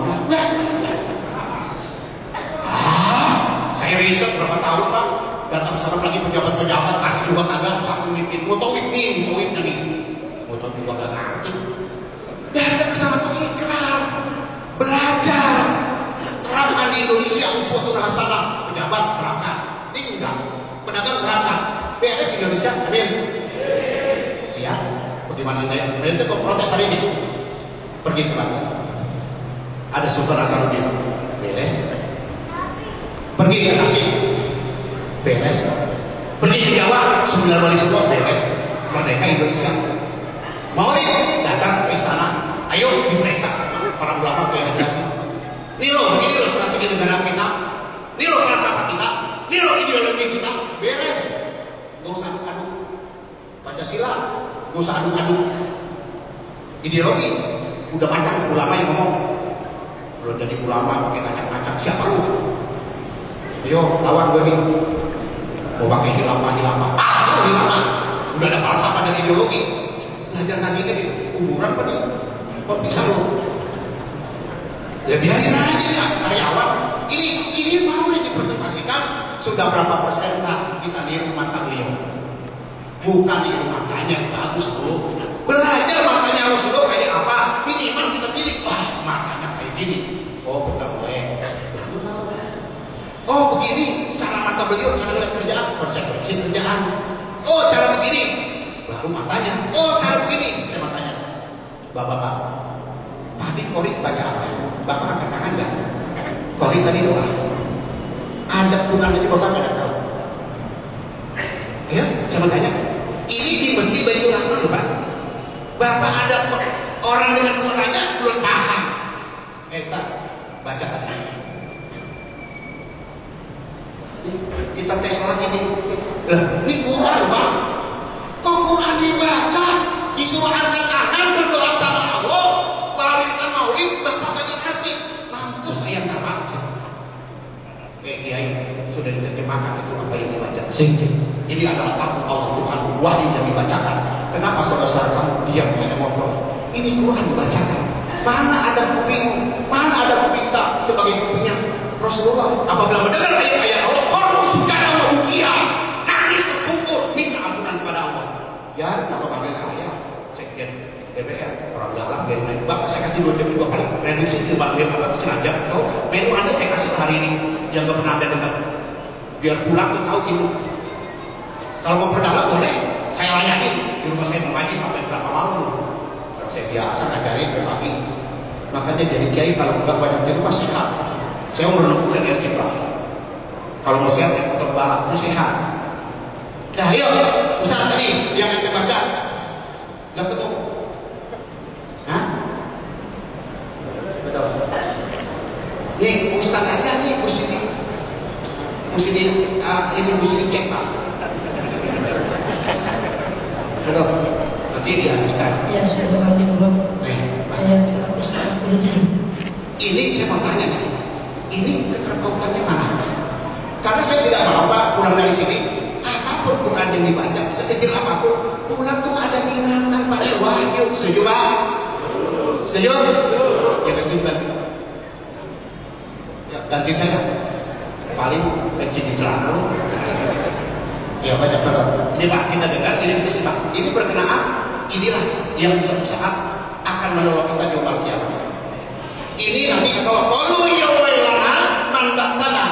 Saya riset berapa tahun Pak, datang sana lagi pejabat-pejabat, nanti juga kagak satu mimpin mutawif nih, mutawif juga gak ngerti. Datang ke sana tuh ikrar, belajar, terapkan di Indonesia uswatun hasanah. Pejabat terapkan, ini enggak, pedagang terapkan. beres Indonesia, amin. Ya, bagaimana nanti protes hari ini? Pergi ke Batam, ada Sultan Hasanuddin, beres. Pergi ke Tasik, beres. Pergi ke Jawa, Sembilan Wali Songo, beres. Merdeka Indonesia. Mau nih datang ke istana, ayo diperiksa para ulama keyakinan. Ini loh strategi negara kita, ini loh falsafah kita, ini loh ideologi kita, beres. Gak usah aduk-aduk Pancasila, gak usah aduk-aduk ideologi. Udah matang ulama yang ngomong. Belum jadi ulama pakai kacang-kacang, siapa lu? Ayo lawan gue nih. Mau pakai hilafah, hilafah. Udah ada falsafah dan ideologi. Belajar ngajinya di kuburan apa nih? Kok bisa lo? Ya biarin aja ya karyawan. Ini mau nih dipresentasikan. Sudah berapa persen lah kita niru mata beliau? Bukan niru matanya yang bagus bro. Belajar matanya Rasulullah kayak apa? Minimal kita pilih. Wah matanya kayak gini. Oh kita mulai. Oh begini cara mata beliau, cara lihat kerjaan, konsekuensi kerjaan. Oh cara begini, baru matanya. Oh cara begini, saya matanya. Bapak, tadi Kori baca apa? Bapak angkat tangan nggak? Kori tadi doa. Ada Quran aja Bapak nggak tahu. Ya, saya tanya. Ini di Masjid Baitul Rahman, Pak. Bapak ada orang dengan Qurannya belum paham. Ustaz, baca tadi. Kita tes lagi nih. Ini Quran, Pak. Kok Quran dibaca, disuruh angkat tangan berdoa sama Allah, melarikan maulid, Bapak gak ngerti. Mampus saya nggak baca. Kiai sudah diterjemahkan itu apa yang dibaca. Ini adalah takut Allah Tuhan, wahyu yang dibacakan. Kenapa saudara-saudara kamu diam hanya ngobrol? Ini Quran dibacakan. Mana ada kupingmu? Mana ada kuping kita sebagai kupingnya Rasulullah? Apabila mendengar ayat-ayat Allah, sudah Allah bukia, nangis tersungkur, minta ampunan kepada Allah. Ya, kenapa panggil saya? Sekjen DPR, orang galak dari lain. Bapak saya kasih 2 jam 2 kali, reduksi 5 apa sengaja. Tahu, menu Anda saya kasih hari ini yang gak pernah Anda dengar. Biar pulang tuh tahu ilmu. Kalau mau perdalam boleh, saya layani. Di rumah saya mengaji sampai berapa malam. Saya biasa ngajarin ke pagi. Makanya jadi kiai kalau nggak banyak di rumah sehat. Saya umur 60 energi Pak. Kalau mau sehat yang kotor balap itu sehat. Nah ayo, Ustaz tadi yang kita baca nggak ketemu. Hah? Betul. Nih Ustaz aja nih mesti dicek Pak. Betul. Nanti diartikan. Ya sudah ambil bro. Ayat 147. Ini saya mau tanya nih. Ini keterkaitannya mana? Karena saya tidak mau Pak pulang dari sini apapun Quran yang dibaca sekecil apapun pulang tuh ada ingatan pada wahyu. Setuju Pak? Setuju? Ya setuju kan? Ya ganti saja. Paling kecil di celana lu. Ya baca betul. Ini Pak kita dengar, ini kita simak. Ini berkenaan inilah yang suatu saat akan menolong kita di umat kiamat. Ini nanti kata Allah, qalu ya wailana man ba'sana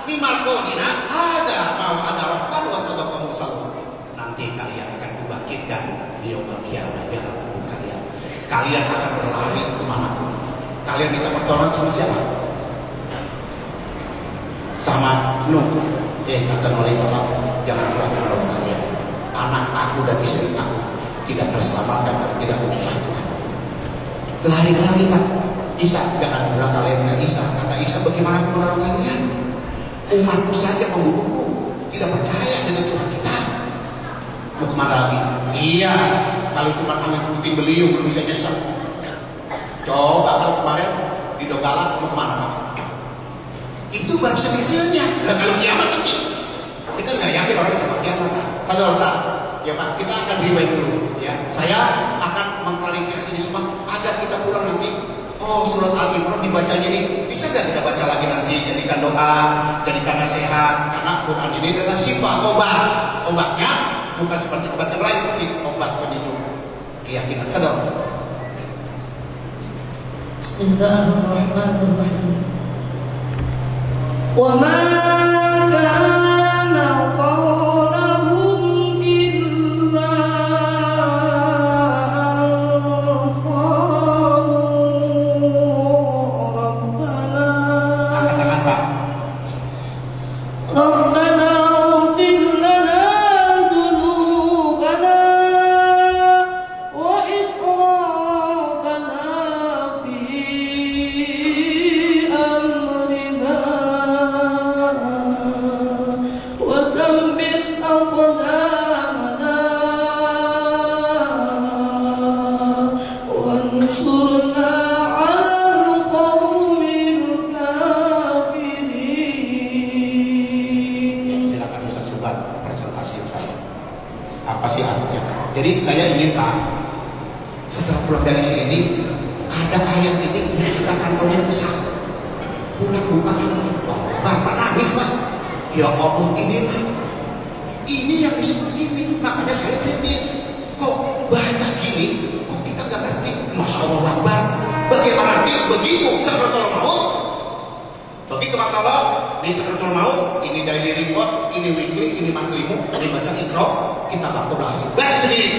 mimma qulina hadza ma ada rahman wa sadaqa mursalun. Nanti kalian akan dibangkitkan di yaumul kiamat di dalam kubur kalian. Kalian akan berlari kemana pun. Kalian minta pertolongan sama siapa? Sama Nuh. Kata Nabi sallallahu jangan pernah menolong kalian. Anak aku dan istri aku tidak terselamatkan karena tidak menyembah Tuhan. lari-lari Pak. Isa, jangan bilang kalian nggak Isa. Kata Isa, bagaimana aku menolong kalian? Umatku saja membunuhku, tidak percaya dengan Tuhan kita. Mau kemana lagi? Iya, kalau cuma angin puting beliung belum bisa nyesek. Coba kalau kemarin di Donggala mau kemana Pak? Itu baru sekecilnya. Nah, kalau kiamat nanti, kita nggak yakin orang kiamat kiamat. Fadol Ustaz, ya Pak, kita akan rewind dulu. Ya, saya akan mengklarifikasi ini semua agar kita pulang nanti. Oh, surat Al-Imran dibacanya ini bisa nggak kita baca lagi nanti? Jadikan doa, jadikan nasihat. Karena Quran ini adalah sifat obat. Obatnya bukan seperti obat yang lain, tapi obat penyejuk keyakinan. Fadol. Bismillahirrahmanirrahim. Wa ma kana qawluhum illa an qalu rabbana ighfir lana dhunubana wa israfana fi amrina wa thabbit aqdamana wansurna 'alal qawmil kafirin. Silakan Ustaz Subhan presentasi saya. Apa sih artinya? Jadi saya ingin Pak, setelah pulang dari sini ada ayat ini yang kita kantongin ke sana. Pulang buka lagi. Oh, Bapak nangis Pak. Ya Allah, inilah. Ini yang disebut ini. Makanya saya kritis. Kok baca gini? Kok kita nggak ngerti? Masya Allah Akbar. Bagaimana nanti begitu Sakratul Maut? Begitu kata Allah, ini Sakratul Maut, ini daily report, ini weekly, ini monthly-mu, ini baca Iqra, kita bakal bahas. Baca sendiri.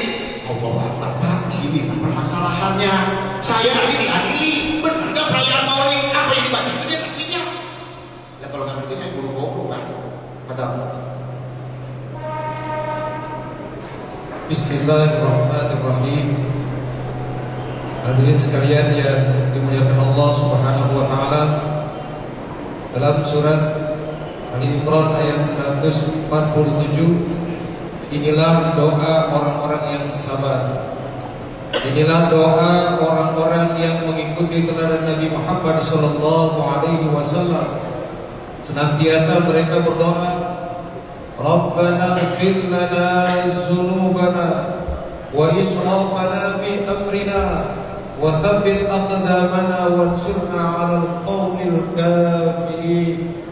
Allah Akbar, Pak, inilah permasalahannya. Saya nanti diadili, benar nggak perayaan Maulid? Apa yang dibaca itu dia artinya? Ya kalau nggak ngerti saya guru goblok Pak. Betul. Bismillahirrahmanirrahim. Hadirin sekalian yang dimuliakan Allah Subhanahu wa taala, dalam surat Al-Imran ayat 147, inilah doa orang-orang yang sabar. Inilah doa orang-orang yang mengikuti teladan Nabi Muhammad sallallahu alaihi wasallam. Senantiasa mereka berdoa, Rabbana ighfir lana dzunubana wa israfana fi amrina wa tsabbit aqdamana wansurna 'alal qaumil kafirin.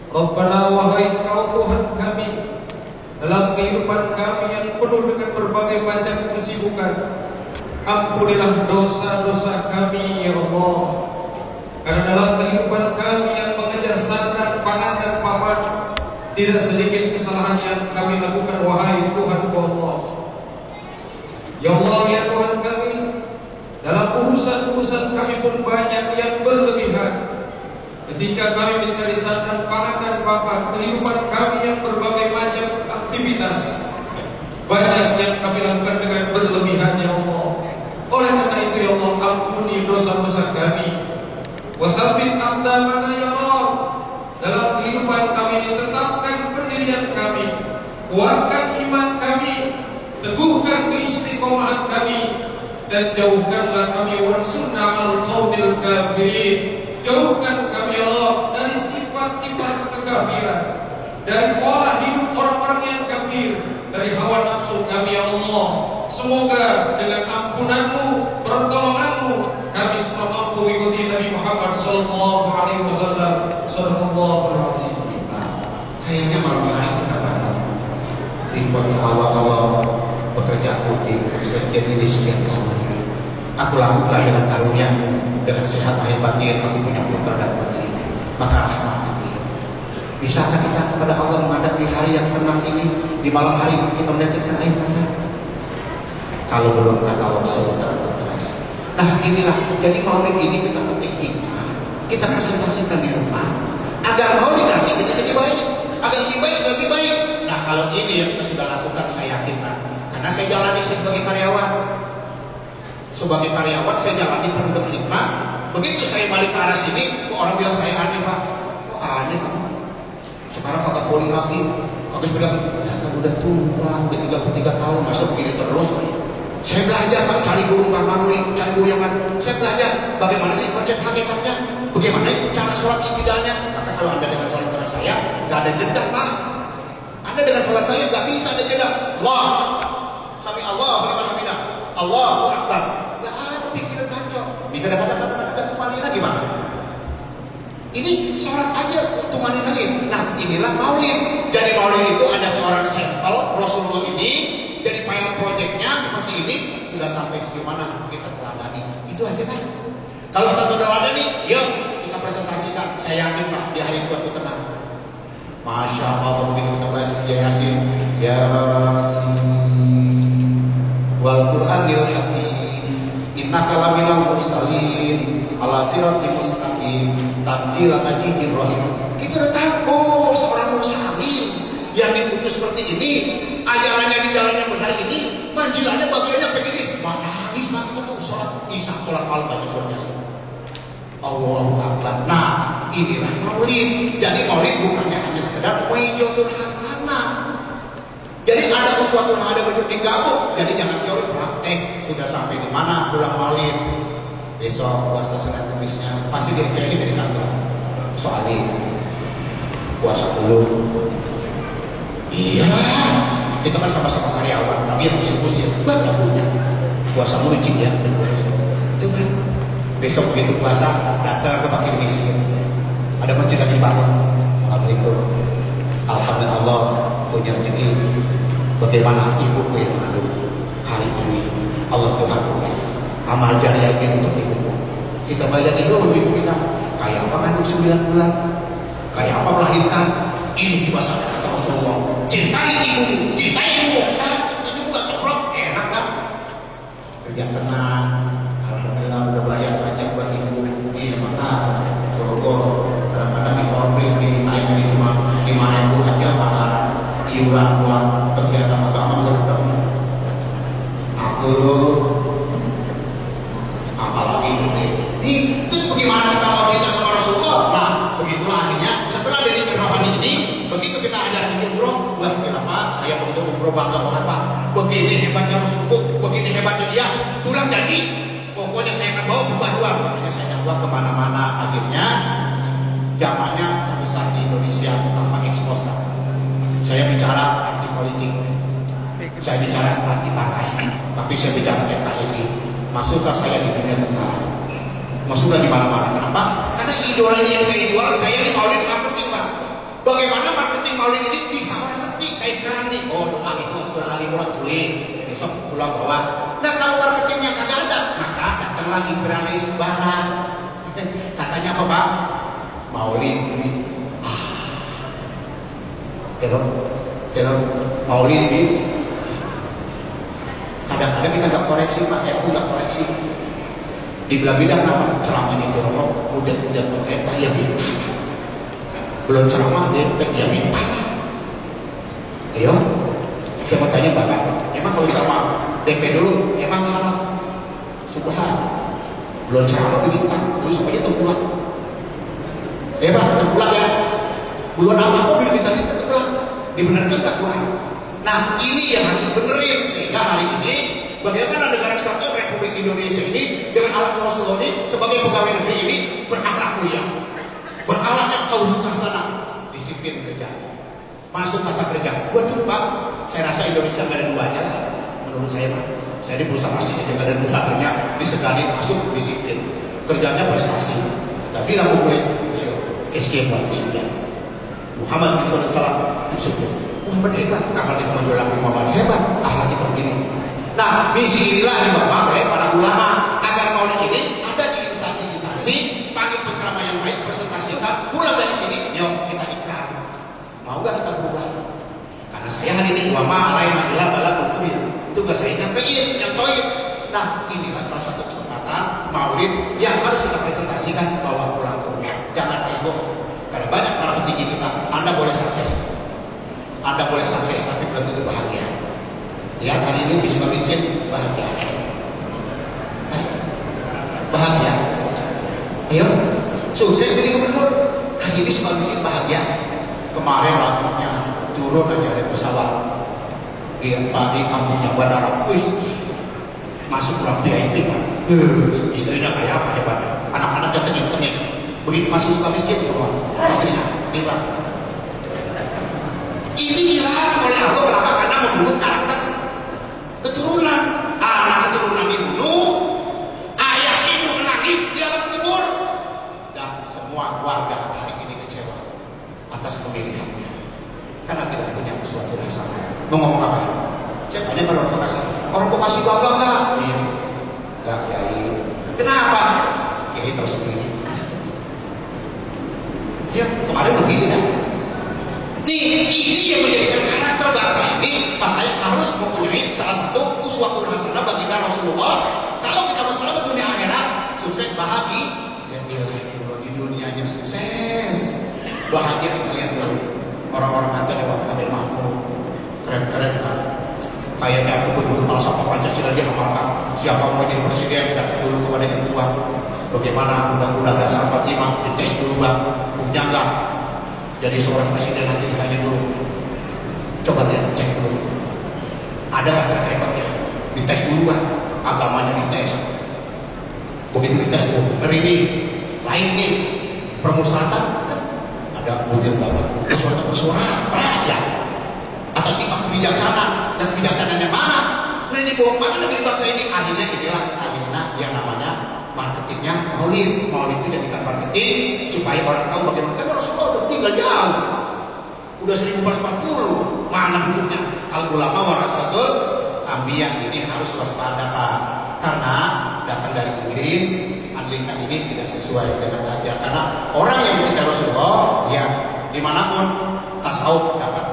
Rabbana, wahai Engkau Tuhan kami, dalam kehidupan kami yang penuh dengan berbagai macam kesibukan, ampunilah dosa-dosa kami ya Allah. Karena dalam kehidupan kami yang mengejar sandang, pangan dan papan, tidak sedikit kesalahan yang kami lakukan, wahai Tuhan Allah. Ya Allah, ya Tuhan kami, dalam urusan-urusan kami pun banyak yang berlebihan. Ketika kami mencari sandang, pangan dan papan, kehidupan kami yang berbagai macam aktivitas, banyak yang kami lakukan dengan berlebihan ya Allah. Oleh karena itu ya Allah, ampuni dosa-dosa kami. Wa tsabbit aqdamana ya Allah. Dalam kehidupan kami ditetapkan pendirian kami, kuatkan iman kami, teguhkan keistiqomahan kami, dan jauhkanlah kami wansurna 'alal qaumil kafirin. Jauhkan kami Allah dari sifat-sifat kekafiran, dari pola hidup orang-orang yang kafir, dari hawa nafsu kami ya Allah. Semoga dengan ampunan-Mu, pertolongan-Mu, kami semua mampu mengikuti Nabi Muhammad sallallahu alaihi wasallam. Sallallahu alaihi wasallam. Kayaknya malam hari kita bangun report awal-awal pekerjaanku di Sekjen ini sekian tahun. Aku lakukan dengan karunia, dengan sehat lahir batin. Aku punya putra dan putri, maka rahmati dia. Bisakah kita kepada Allah menghadapi hari yang tenang ini, di malam hari kita meneteskan air mata? Kalau belum, kata Allah, saudara berkeras. Nah inilah, jadi maulid ini kita petik hikmah, kita presentasikan di rumah, agar maulid nanti kita jadi baik, agar lebih baik, lebih baik. Nah kalau ini yang kita sudah lakukan, saya yakin Pak, karena saya jalani sebagai karyawan. Sebagai karyawan saya jalani penuh dengan hikmah. Begitu saya balik ke arah sini, kok orang bilang saya aneh, Pak. Kok aneh kamu? Sekarang kagak poli lagi. Kagak bilang, ya kan udah tua, udah 33 tahun, masa begini terus. Saya belajar, Pak, cari guru Pak Mamli, cari guru yang mana. Saya belajar bagaimana sih konsep hakikatnya, bagaimana cara sholat iktidalnya. Maka kalau Anda dengan sholat dengan saya, nggak ada jeda, Pak. Anda dengan sholat saya nggak bisa ada jeda. Allah, sami Allah, liman hamidah, Allahu Akbar. Nggak ada pikiran kacau. Jika ada tumanina gimana? Ini sholat aja tumanina lagi. Nah, inilah maulid. Jadi maulid itu ada seorang sampel Rasulullah ini. Jadi pilot projectnya seperti ini sudah sampai sejauh kita teladani. Itu aja kan. Kalau kita teladani, yuk kita presentasikan. Saya yakin Pak di hari tua itu tenang. Masya Allah begitu kita belajar Yasin, Yasin, wal Qur'anil Hakim, innaka laminal mursalin, ala siratil mustaqim, tanzilan azizir rahim. Kita udah tahu seorang mursalin yang diutus seperti ini. Ajarannya di jalan yang benar ini, manjilannya bagiannya begini. Menangis maka kita tuh sholat isya, sholat malam baca surat Yasin. Allahu Akbar. Nah, inilah maulid. Jadi maulid bukannya hanya sekedar wajibul hasanah. Jadi ada sesuatu yang ada bentuk digabung. Jadi jangan teori praktek. Sudah sampai di mana pulang maulid? Besok puasa Senin Kemisnya masih diecehin dari kantor. Soalnya puasa dulu. Iya. Kita kan sama-sama karyawan, lagi pusing-pusing, nggak punya puasa muncing ya, itu kan. Besok begitu puasa, datang ke fakir miskin, ada masjid lagi bangun, alhamdulillah, alhamdulillah punya rezeki. Bagaimana ibuku yang mengandung hari ini, Allah Tuhanku, amal jariah ini untuk ibuku. Kita bayangin dulu ibu kita, kayak apa mengandung 9 bulan, kayak apa melahirkan. Ini dibahaskan kata Rasulullah, cintai ibumu, cintai ibumu. Kita juga teprok, enak kan? Kerja tenang, alhamdulillah udah bayar pajak buat ibu. Iya maka, Bogor, kadang-kadang di Polri dimintain ini cuma 5.000 aja anggaran iuran buat kegiatan agama berdem. Aku loh, apalagi ini. Terus bagaimana kita mau cinta sama Rasulullah? Nah, begitulah akhirnya setelah dari rohani ini, begitu kita ada di umroh, wah apa? Saya begitu umroh bangga banget Pak. Begini hebatnya Rasulullah, begini hebatnya dia. Pulang jadi, pokoknya saya akan bawa pembaruan. Makanya saya bawa kemana-mana. Akhirnya zamannya terbesar di Indonesia tanpa ekspos. Saya bicara anti politik, saya bicara anti partai, tapi saya bicara NKRI. Masuklah saya di dunia tentara, masuklah di mana-mana. Kenapa? Karena idola ini yang saya jual, saya ini maulid marketing Pak. Bagaimana marketing maulid ini bisa orang ngerti kayak sekarang nih? Oh doa itu sudah kali murah tulis, besok pulang bawa. Nah kalau marketingnya kagak ada, maka datang lagi imperialis barat. Katanya apa Pak? Maulid. Dalam maulid ini kadang-kadang kita nggak koreksi Pak, aku nggak koreksi. Dibilang-bilang apa? Ceramahnya dialog, mudah-mudahan pemerintah ya minta. Belum ceramah dia minta. Ayo, saya mau tanya Bapak, emang kalau ceramah DP dulu, emang halal? Subhan, belum ceramah diminta, terus apa aja terpulang. Pak, terpulang ya. Belum apa-apa diminta-minta terpulang. Dibenarkan tak Quran? Nah, ini yang harus dibenerin sehingga hari ini bagaimana negara kesatuan Republik Indonesia ini dengan alat Rasulullah ini sebagai pegawai negeri ini berakhlak mulia, berakhlaknya kau suka sana, disiplin kerja, masuk kata kerja. Waduh Pak, saya rasa Indonesia nggak ada duanya lah, menurut saya Pak. Saya di perusahaan masih aja nggak ada duanya, disegani masuk disiplin, kerjanya prestasi. Tapi lah boleh, escape buat sudah. Muhammad SAW tersebut Muhammad hebat, kapan kita menjual lagi Muhammad hebat, akhlak kita begini. Nah misi inilah dibawa oleh para ulama agar maulid ini ada di instansi-instansi, panggil penceramah yang baik, presentasikan, pulang dari sini, yuk kita ikrar. Mau gak kita berubah? Karena saya hari ini ulama alaih madilah balak berkubir, tugas saya nyampein yang toib. Nah inilah salah satu kesempatan maulid yang harus kita presentasikan, bawa pulang ke rumah. Jangan ego. Karena banyak para petinggi kita, Anda boleh sukses, tapi belum tentu bahagia. Lihat hari ini miskin bahagia. Iya. Sukses jadi gubernur. Hari ini sebagai bahagia. Kemarin lagunya turun aja dari pesawat di kampungnya bandara. Masuk pulang VIP, Pak. Istrinya kayak apa hebatnya? Anak-anaknya tengik-tengik. Begitu masuk Sukamiskin, istrinya, ini Pak. Ini dilarang oleh Allah. Kenapa? Karena membunuh karakter keturunan. Anak keturunan dibunuh, ayah ibu menangis di alam kubur, dan semua warga hari ini kecewa atas pemilihannya karena tidak punya suatu rasa. Mau ngomong apa? Saya tanya pada orang Bekasi. Orang Bekasi bangga nggak? Iya. Nggak, Kiai. Kenapa? Kiai tahu sendiri. Ya, kemarin begini kan. Nih, ini yang menjadikan karakter bangsa ini, makanya harus mempunyai salah satu uswatun hasanah baginda Rasulullah. Kalau kita masalah dunia akhirat, sukses bahagia. Ya ilah, di dunianya sukses. Bahagia kita lihat dulu. Orang-orang kata Dewa Amir Mahmud, keren-keren kan. Kayaknya aku berdua kepala sama Pancasila dia mengatakan siapa mau jadi presiden datang dulu kepada yang tua. Bagaimana undang-undang dasar 45 dites dulu Bang, punya nggak? Jadi seorang presiden nanti ditanya dulu. Coba lihat, cek dulu. Ada nggak track recordnya? Dites dulu Bang, agamanya dites. Begitu dites, bener ini, lain nih, permusyawaratan kan ada butir banget. Permusyawaratan rakyat atas timbang kebijaksanaan, dan kebijaksanaan yang mana? Nah ini bawa mana negeri bangsa ini? Akhirnya inilah yang namanya marketingnya maulid. Maulid itu jadikan marketing supaya orang tahu bagaimana. Kan Rasulullah udah tinggal jauh, udah 1440. Mana bentuknya? Al ulama warasatul anbiya. Ini harus waspada Pak, karena datang dari Inggris. Anglikan ini tidak sesuai dengan ajaran, karena orang yang mencintai Rasulullah ya dimanapun tasawuf dapat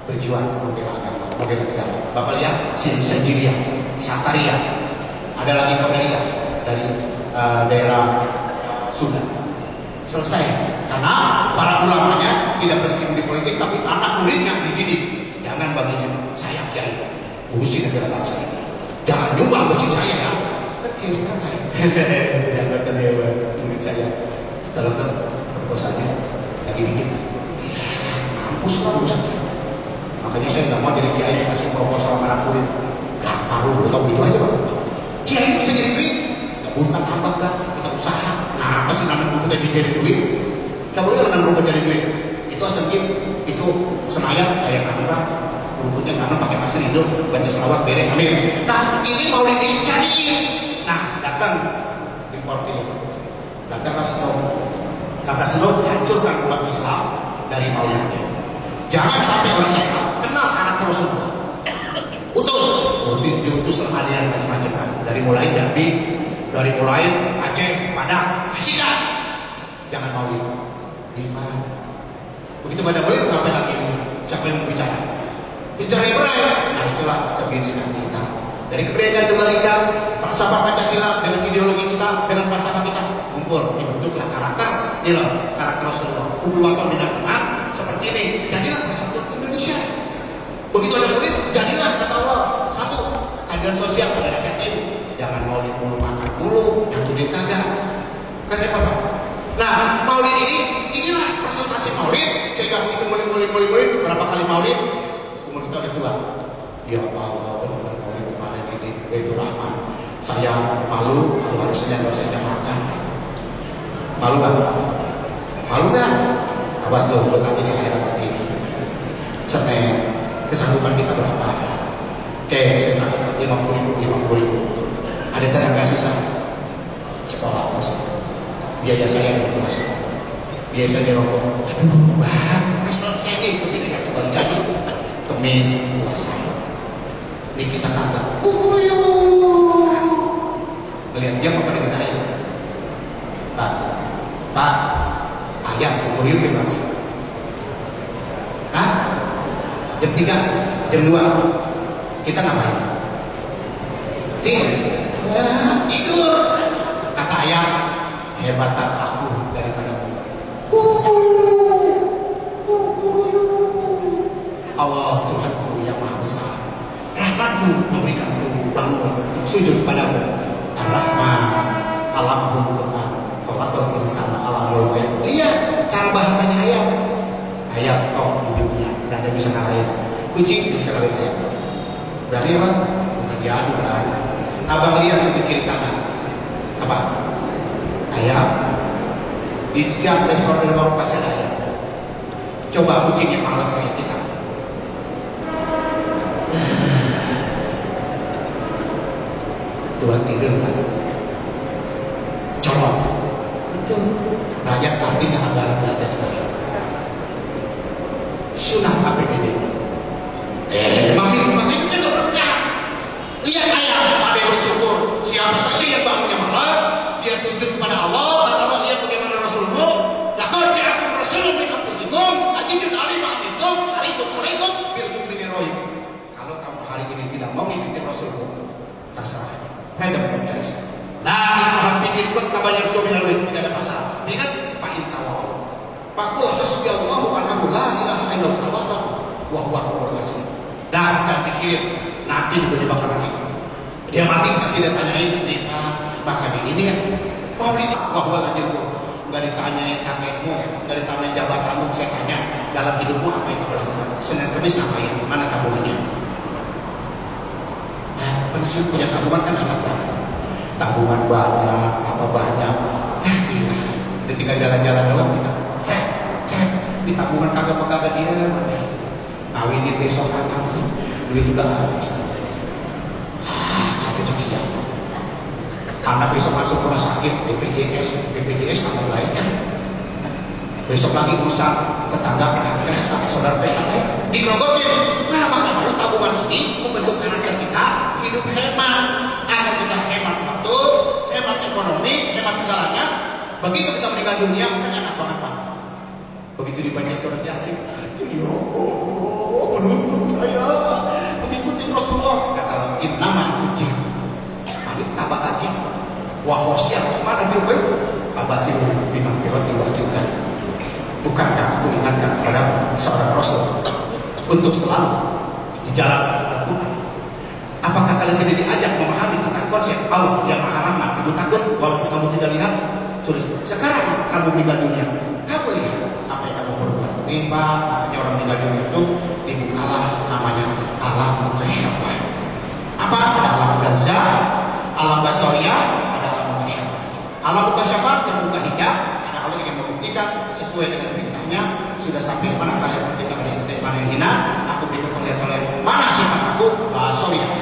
berjuang membela agama, membela negara. Bapak lihat Sajiria, Sataria, ada lagi Kodaria dari daerah Sunda. Selesai karena para ulamanya tidak berkecimpung di politik, tapi anak muridnya dididik. Jangan bagi diri saya Kiai urusin negara bangsa ini, jangan nyumbang masjid saya ya. Kan Kiai sekarang lain. Tidak ngerti dewa murid saya dalam proposanya lagi bikin. Mampus lah urusannya. Makanya saya nggak mau jadi Kiai dikasih proposal sama anak murid. Gampang lu tahu gitu aja Pak. Kiai bisa jadi duit, nggak bukan tambah kan, kita usaha. Nah apa sih nanam rumput jadi duit? Nggak boleh nanam rumput jadi duit. Itu asal itu Senayan saya nanam Pak. Rumputnya nanam pakai pasir hidup, baca selawat beres amin. Nah ini mau dijadiin. Nah datang di Portil, datanglah Snow. Kata Snow hancurkan umat Islam dari maulidnya. Jangan sampai orang Islam kenal karakter Rasulullah. Diutus hadiah macam-macam kan. Dari mulai Jambi, dari mulai Aceh, Padang, kasihkan. Jangan maulid. Gimana? Begitu pada maulid ngapain lagi ini? Siapa yang bicara? Bicara Ibrahim. Nah itulah kebinekaan kita. Dari kebinekaan Tunggal Ika, falsafah Pancasila dengan ideologi kita, dengan falsafah kita kumpul dibentuklah karakter. Ini loh karakter Rasulullah. Ubudwatun minallah seperti ini. Jadilah persatuan Indonesia. Begitu ada maulid, jadilah kata Allah. Satu, kajian sosial pada yatim. Jangan maulid mulu, makan mulu, nyaturin kagak. Kan repot Pak. Nah, maulid inilah presentasi maulid. Sehingga begitu maulid, berapa kali maulid? Umur kita udah tua. Ya Allah, benar maulid kemarin ini, Baitur Rahman. Saya malu kalau harus Senin dosennya makan. Malu gak? Malu gak? Awas tuh, gue tanya di akhirat nanti. Senin, kesanggupan kita berapa? Oke, saya tanya 50.000. Ada tetangga susah sekolah masuk. Biaya saya di kelas. Biaya saya di rokok. Aduh, Bang, selesai nih kebinekaan Tunggal Ika. Kemis puasa. Ini kita kagak. Ngelihat jam apa dengan ayam? Pak, ayam kukuryuk gimana? Hah? Jam 3, jam 2 kita ngapain? Tidur. Kata ayam, hebatan aku daripadamu. Allah Tuhanku yang Maha Besar, rahmatmu memberikanku bangun untuk sujud padamu. Ar-Rahman, alamahum Quran, khalaqal insana ala nuril. Lihat cara bahasanya ayam. Ayam top di dunia, nggak ada bisa ngalahin. Kucing bisa ngalahin ayam. Berani apa? Bukan diadu kan. Abang lihat sebelah kiri kanan. Apa? Ayam. Di setiap restoran dan warung pasti ada ayam. Coba kucing yang malas kayak kita. Tuhan tidur kan? Colok. Betul. Rakyat artinya anggaran belanja negara. Sunat APBD. Masih hidupnya nggak berkah. Lihat ayam, pada bersyukur. Siapa saja yang bangunnya malam, dia sujud kepada Allah. Kata Allah, lihat bagaimana Rasulmu. Laqad ja'akum rasulun min anfusikum azizun 'alaihi ma anittum harisun 'alaikum bil mu'minina rahim. Kalau kamu hari ini tidak mau ngikutin Rasulmu, terserah. Freedom of choice. Nah, itu hampir ikut kabarnya sudah bilang tidak ada masalah. Ingat, Pak Intawal. Pakul hasbiyallahu wa ni'mal la ilaha illallah wa huwa rabbul alamin. Dan pikirin nanti juga dibakar mati. Dia mati kita tidak tanyain nikah, makanya ini ya. Oh ini bahwa lanjutku nggak ditanyain kakekmu, nggak ditanyain jabatanmu. Saya tanya dalam hidupmu apa yang kau lakukan. Senin Kamis ngapain? Mana tabungannya? Pensiun punya tabungan kan enak banget. Tabungan banyak, apa banyak. Gila. Dia tinggal jalan-jalan doang kita. Di tabungan kagak dia mana? Kawinin besok anak, duit udah habis. Sakit-sakitan. Anak besok masuk rumah sakit, BPJS kamar lainnya. Besok lagi urusan tetangga, pesta, saudara pesta, digrogotin. Nah, maka lalu tabungan ini membentuk karakter kita hidup hemat. Agar kita hemat waktu, hemat ekonomi, hemat segalanya. Begitu kita meninggal dunia, kan enak banget Pak. Begitu dibaca surat Yasin, ya Allah, beruntung saya mengikuti Rasulullah. Kata innama tujib malik tabakaji wa khosyah mana biwe babasir bimakirati wajibkan. Bukankah aku ingatkan kepada seorang Rasul untuk selalu di jalan Al-Quran? Apakah kalian tidak diajak memahami tentang konsep Allah yang maha rahmat, ibu takut walaupun kamu tidak lihat? Sekarang kamu meninggal dunia, kamu lihat apa yang kamu perbuat. Pak, namanya orang meninggal dunia itu di buka alam, namanya alam mukasyafah. Apa? Ada alam barzah, alam basoriyah, ada alam mukasyafah. Alam mukasyafah terbuka hijab, karena Allah ingin membuktikan sesuai dengan perintahnya. Sudah sampai di mana kalian menciptakan istilah mana yang hina, aku berikan penglihatan mana sifat aku basoriyah.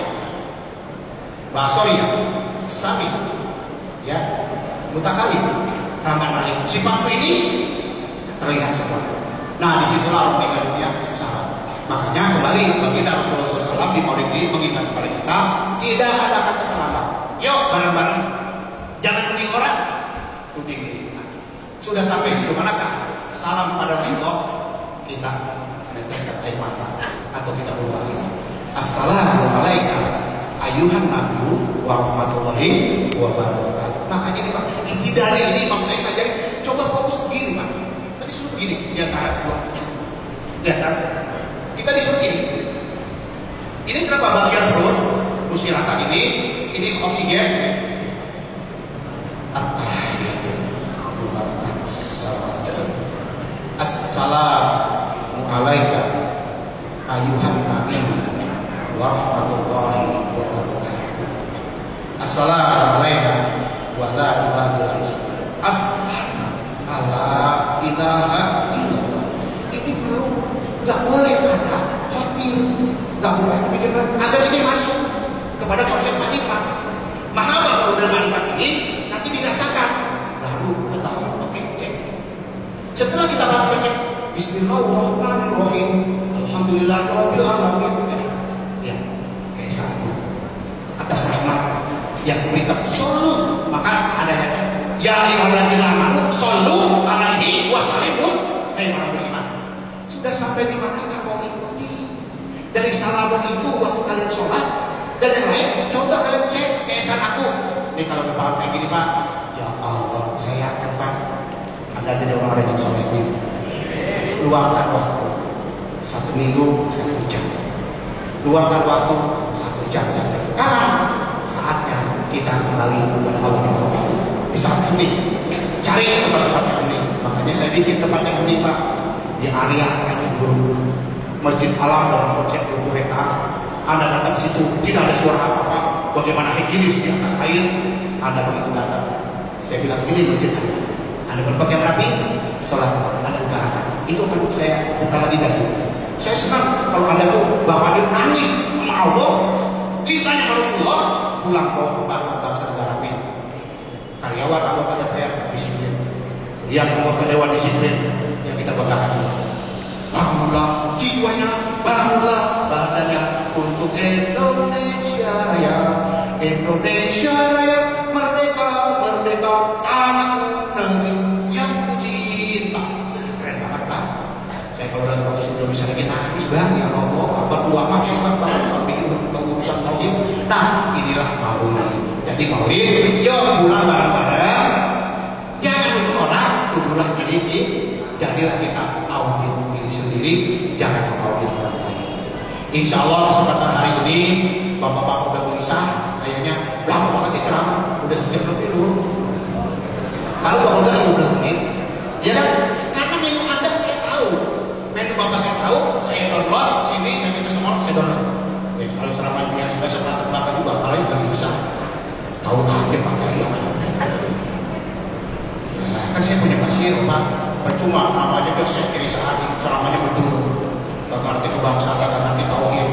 Basoriyah, sami, ya, mutakalim, ramah rahim. Sifatku ini terlihat semua. Nah, disitulah orang meninggal dunia kesusahan. Makanya kembali baginda Rasulullah SAW di Maulid ini mengingat kepada kita tidak ada kata terlambat. Yuk bareng-bareng, jangan tuding orang, tuding diri kita. Sudah sampai situ manakah? Salam pada Rasulullah, kita meneteskan air mata atau kita berubah lagi. Assalamualaikum ayuhan nabiyyu wa rahmatullahi wa barakatuh. Makanya ini Pak, intinya ini Imam saya ngajarin, coba fokus begini Pak. Tadi suruh begini, di antara dua. Lihat kan? Kita disuruh gini. Ini kenapa bagian perut, musyratan ini oksigen. At-tahiyatu wabarakatuh. Assalamualaikum ayuhan nabiyyu wa rahmatullahi wa barakatuh. Assalamualaikum wa la ilaha Allah ilaha illallah. Ini belum, nggak boleh ada khawatir, nggak boleh pikirkan agar ini masuk kepada konsep makrifat. Mahabbah kemudian makrifat ini nanti dirasakan, baru kita pakai cek. Setelah kita pakai cek, Bismillahirrahmanirrahim, Alhamdulillahirabbil alamin. Ya, kayak satu atas rahmat yang memberikan solu, maka ada yang ya ayyuhalladzina amanu shollu alaihi wa sallimu. Hai orang beriman, sudah sampai di manakah kau ikuti dari salaman itu waktu kalian sholat dan yang lain? Coba kalian cek keesan aku. Ini kalau paham kayak gini Pak, ya Allah, saya yakin Pak, Anda jadi orang yang sholat ini. Luangkan waktu 1 minggu 1 jam. Luangkan waktu 1 jam saja. Kapan? Saatnya kita kembali kepada Allah di malam hari. Misalnya ini, cari tempat-tempat yang unik. Makanya saya bikin tempat yang unik Pak di area Tanjung Burung, Masjid Alam dalam konsep 20 hektar. Anda datang situ tidak ada suara apa-apa, bagaimana higienis di atas air. Anda begitu datang, saya bilang ini masjid Anda berpakaian rapi, sholat Anda utarakan. Itu kan saya buka lagi tadi. Saya senang kalau Anda tuh Bapak dia nangis sama Allah, cintanya pada Rasulullah, pulang bawa pembaharuan bangsa negara ini. Karyawan anggota DPR disiplin, dia anggota Dewan disiplin, yang kita banggakan. Bangunlah jiwanya, bangunlah badannya untuk Indonesia Raya. Indonesia Raya, merdeka, merdeka, tanahku, negeriku yang ku cinta. Keren banget Pak. Saya kalau lagi bagus sudah bisa lagi nangis Bang, ya Allah, apa ulama hebat banget kalau bikin urusan tauhid. Nah, inilah maulid. Jadi maulid, yuk pulang bareng-bareng. Jangan untuk orang, tuduhlah diri. Jadilah kita audit diri sendiri, jangan mengaudit orang lain. Insya Allah kesempatan hari ini bapak-bapak udah gelisah, kayaknya lama banget sih ceramah, udah sejam lebih dulu. Kalau bapak udah 15 menit, ya kan? Karena menu Anda saya tahu, menu bapak saya tahu, saya download sini, saya minta semua, saya download. Ya, kalau ceramah biasa biasa mantap bapak juga, apalagi udah gelisah, tahu aja pakai ya. Ya kan saya punya pasir Pak. Percuma namanya dia Syekh Kiai Saadi, ceramahnya betul, gak ngerti kebangsaan, gak ngerti tauhid.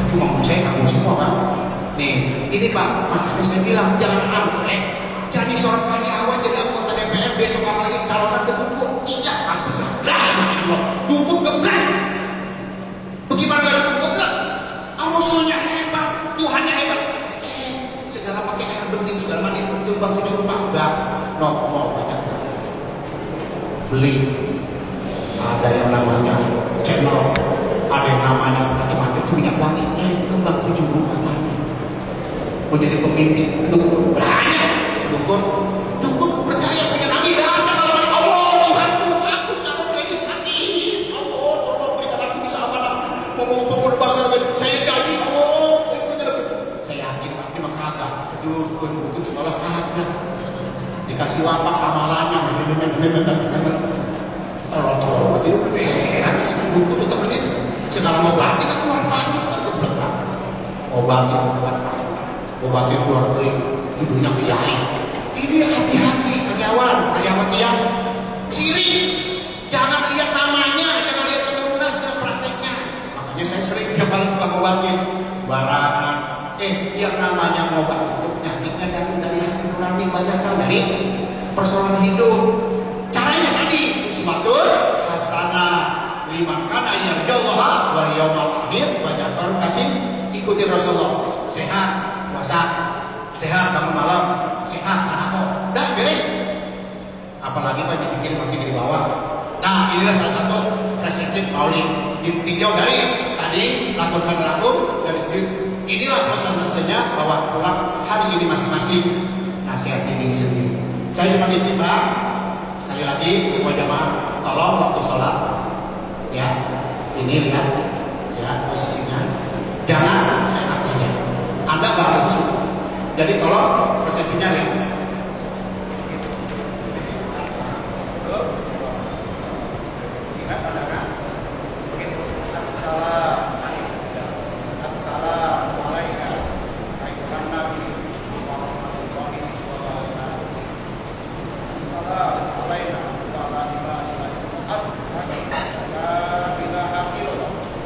Percuma saya nganggur semua Pak. Nih, ini Pak, makanya saya bilang jangan sampai jadi seorang karyawan, jadi anggota DPR, besok apalagi calonan ke dukun. Ingat, dukun geblek. Bagaimana gak dukun geblek? Rasulnya hebat, Tuhannya hebat. Segala pakai air bening, segala mandi, tumbang 7 rumah, udah, mau banyak. Beli, ada yang namanya channel, ada yang namanya macam-macam itu minyak wangi, kembang 7 rumah mana mau jadi pemimpin, dukun banyak, dukun percaya punya nabi datang kalau Allah Tuhanku, aku cabut legislatif, Allah tolong berikan aku bisa amanah, mau pemuda bangsa saya gaji Allah, saya yakin Pak, ini mah kagak, dukun sekolah kagak. Dikasih wapak amalannya, tolong berarti itu beneran sih, dukun itu bener. Segala obatin aku keluar pagi, aku belakang. Obatin keluar pagi, obatin keluar beli, judulnya kiai. Ini hati-hati karyawan yang sirik. Jangan lihat namanya, jangan lihat keturunan, jangan prakteknya. Makanya saya sering tiap kali suka ngobatin barangan. Yang namanya ngobat itu penyakitnya datang dari hati nurani, banyak dari persoalan hidup. Caranya tadi uswatun hasanah liman kana yarjullaha wal yaumal akhir, banyak baru kasih ikuti Rasulullah. Sehat puasa, sehat bangun malam, sehat sedekah. Dah beres. Apalagi Pak dibikin makin di bawah. Nah, inilah salah satu reseptif maulid. Ditinjau dari tadi lakukan dari inilah pesan-pesannya bahwa pulang hari ini masing-masing nasihat diri sendiri. Saya cuma nitip Pak, sekali lagi semua jamaah tolong waktu sholat ya, ini lihat ya posisinya, jangan seenaknya, Anda nggak bagus. Jadi tolong posisinya lihat. Ingat pandangan.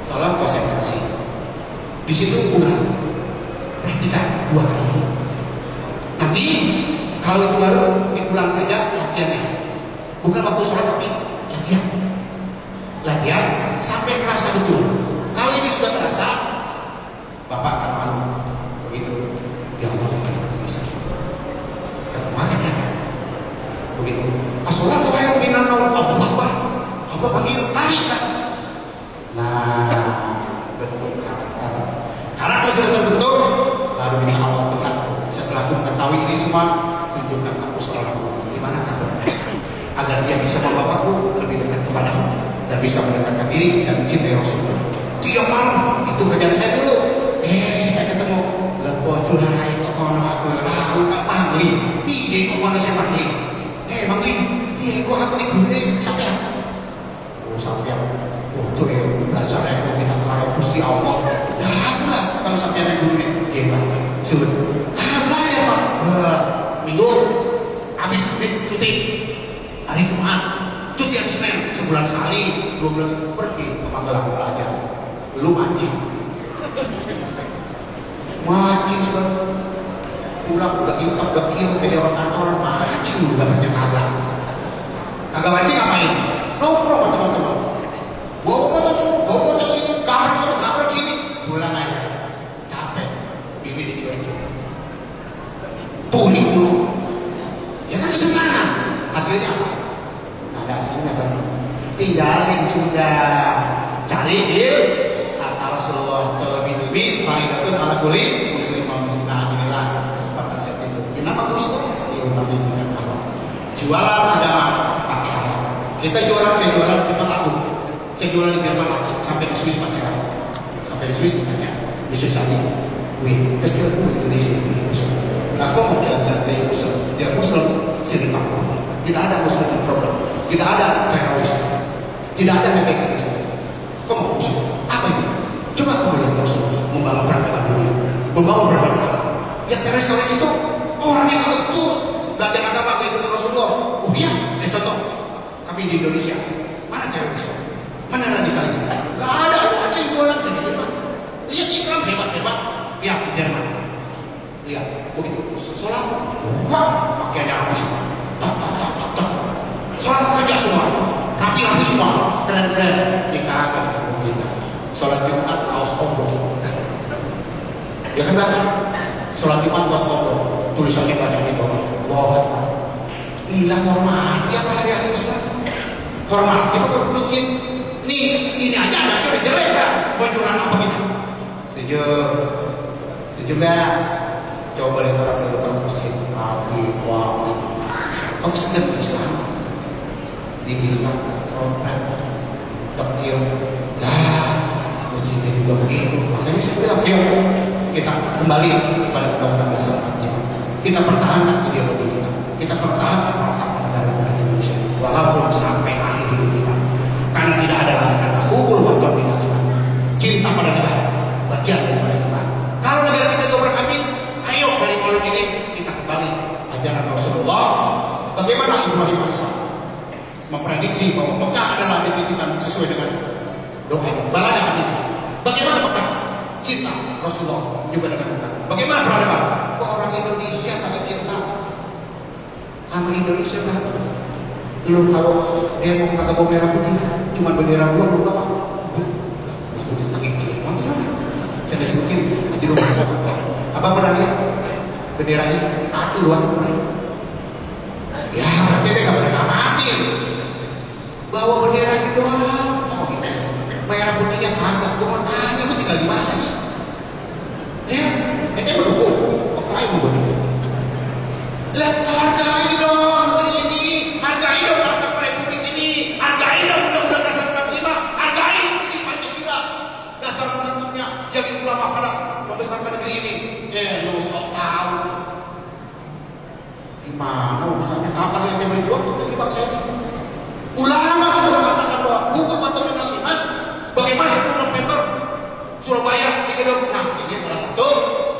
Tolong konsentrasi. Di situ ulang, perhatikan 2 kali. Nanti kalau itu baru diulang saja latihannya. Bukan waktu sholat tapi latihan. Latihan sampai kerasa betul. Kalau ini sudah terasa, Bapak akan malu. Begitu. Ya Allah, terima kasih. Kemarin ya. Begitu. As-sholatu khairun minan naum. Allahu Akbar. Allah panggil tarik kan. Nah, bentuk karakter. Karakter sudah terbentuk, baru ini awal Tuhan. Setelah aku mengetahui ini semua, tunjukkan aku seorang di mana kau berada, agar dia bisa membawaku lebih dekat kepadamu dan bisa mendekatkan diri dan mencintai Rasulullah. Tiap malam itu kerjaan saya dulu. Saya ketemu lepo Tuhan, kok kono aku tahu kak Mangli, ide kok manusia Mangli. Mang Li, iya kok aku nih guru nih sampean. Oh sampean, tuh ya belajar aku kita kalau kursi Allah. Ya aku lah kalau sampean nih guru nih, iya Pak. Sudah. Belajar Pak. Minggu habis cuti hari Jumat, cuti hari Senin sebulan sekali, 2 bulan sekali pergi ke Magelang belajar. Lu mancing sudah pulang udah hitam udah kiam jadi orang kantoran mancing dulu katanya kagak mancing ngapain nongkrong sama teman-teman bawa motor sini gambar sini pulang aja capek ini dicuekin tuning dulu ya kan kesenangan hasilnya apa? Nggak ada hasilnya Bang, tinggalin sudah cari deal kata Rasulullah lebih faridatun ala kulli muslim. Nah inilah kesempatan saya itu. Kenapa Islam? Ya utama dengan Allah. Jualan agama pakai Allah. Kita jualan, saya jualan di tempat aku. Saya jualan di Jerman lagi sampai di Swiss masih ada. Sampai di Swiss tanya, bisa saja. Wih, kesekian Indonesia ini Muslim. Nah, kok mau jaga dari Muslim? Dia Muslim sini Pak. Tidak ada Muslim problem. Tidak ada teroris. Tidak ada radikalisme. Kok mau Muslim? Apa itu? Coba kamu lihat Rasulullah membangun peradaban dunia, membangun peradaban alam. Ya teroris itu orang yang agak kecus belajar agama kayak gitu Rasulullah. Oh iya, ini contoh. Kami di Indonesia, mana teroris? Mana radikalisme? Gak ada, aja jualan di Jerman. Lihat Islam hebat-hebat. Lihat di Jerman. Lihat, begitu sholat, wah, pakaiannya rapi semua. Tak. Sholat kerja semua, rapi semua, keren-keren. Nikah kan kampung kita. Sholat Jumat kaos oblong. Ya kan Bapak? Sholat Jumat kaos oblong. Tulisannya banyak di bawah. Hilang hormati apa hari-hari Islam? Hormati apa masjid? Nih, ini aja ada curi jelek Pak. Bocoran apa gitu? Setuju nggak? Coba lihat orang dulu ke masjid. Rapi, wangi. Kau sedang Islam? Di Islam, hormat, takdir. Lah. Masjidnya juga begitu. Makanya saya bilang, yuk kita kembali kepada Undang-Undang Dasar 45. Kita pertahankan ideologi kita. Kita pertahankan falsafah negara Republik Indonesia walaupun sampai akhir hidup kita. Karena tidak ada lagi kata hubul wator binaliman. Cinta pada negara bagian daripada kita. Kalau negara kita dobrak kami, ayo dari maulid ini kita kembali ajaran Rasulullah. Bagaimana Ibrahim AS memprediksi bahwa Mekah adalah dititipkan sesuai dengan doanya. Balada kami. Bagaimana Mekah? Cinta Rasulullah juga dengan Mekah. Bagaimana peradaban? Kok orang Indonesia tak cinta sama Indonesia kan? Lu kalau dia mau kagak bawa merah putih, cuma bendera gua lu bawa. Lalu dia tengik-tengik. Mana mana? Saya nggak sebutin di rumah. Abang pernah lihat benderanya? Satu doang. Ya berarti dia nggak pernah ngamatin. Bawa bendera gitu doang. Merah putihnya kagak, gue mau tanya, lu tinggal di mana sih? Ya, ente mendukung, apa yang mau mendukung? Lah, hargai dong menteri ini, hargai dong Dasar Republik ini, hargai dong Undang-Undang Dasar 45, hargai ini Pancasila, dasar penentunya yang ulama pada membesarkan negeri ini. Lu sok tahu. Gimana urusannya? Kapan yang berjuang untuk negeri bangsa ini? Ulama sudah mengatakan bahwa hukum atau penaliman. Bagaimana 10 November Surabaya digedor? Nah, ini salah satu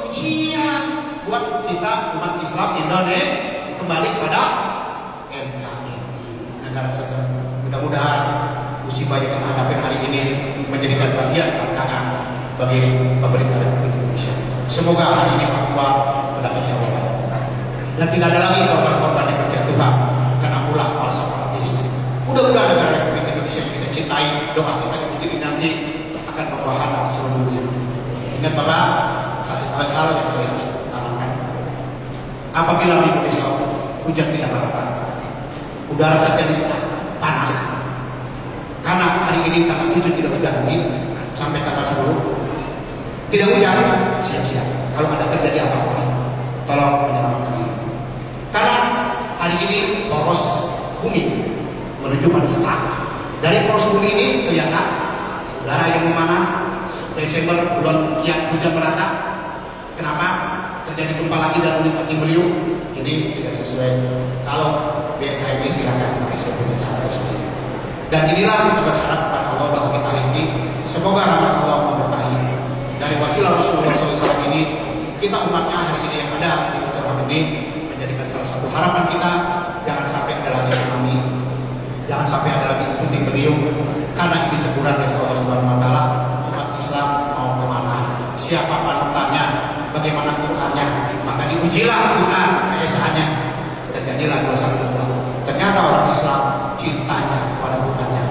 ujian buat kita umat Islam Indonesia kembali kepada NKRI, negara kesatuan. Mudah-mudahan musibah yang kita hadapi hari ini menjadikan bagian tantangan bagi pemerintah Republik Indonesia. Semoga hari ini Papua mendapat jawaban dan tidak ada lagi korban-korban yang berjatuhan karena ulah para separatis. Mudah-mudahan negara Republik Indonesia yang kita cintai, doa kita di masjid ini nanti akan membahagia seluruh dunia. Ingat Bapak, satu hal yang saya harus tanamkan. Apabila di Indonesia hujan tidak merata, udara terjadi panas. Karena hari ini tanggal 7 tidak hujan lagi, sampai tanggal 10 tidak hujan, siap-siap. Kalau ada terjadi apa-apa, tolong menyelamatkan diri. Karena hari ini poros bumi menuju pada start. Dari poros bumi ini kelihatan udara yang memanas. Desember bulan yang hujan merata. Kenapa? Terjadi gempa lagi dan menikmati meliuk. Ini tidak sesuai. Kalau BMKG Dan inilah kita berharap kepada Allah bahwa kita hari ini semoga rahmat Allah memberkahi. Dari wasilah Rasulullah SAW ini, kita umatnya hari ini yang ada di Kota Rahman ini menjadikan salah satu harapan kita, jangan sampai ada lagi tsunami, jangan sampai ada lagi puting beliung, karena ini teguran dari Allah Subhanahu Wa Taala. Umat Islam mau kemana? Siapa panutannya? Bagaimana Qurannya? Maka diujilah Quran keesaannya. Terjadilah 212. Ternyata orang Islam cintanya kepada Qurannya.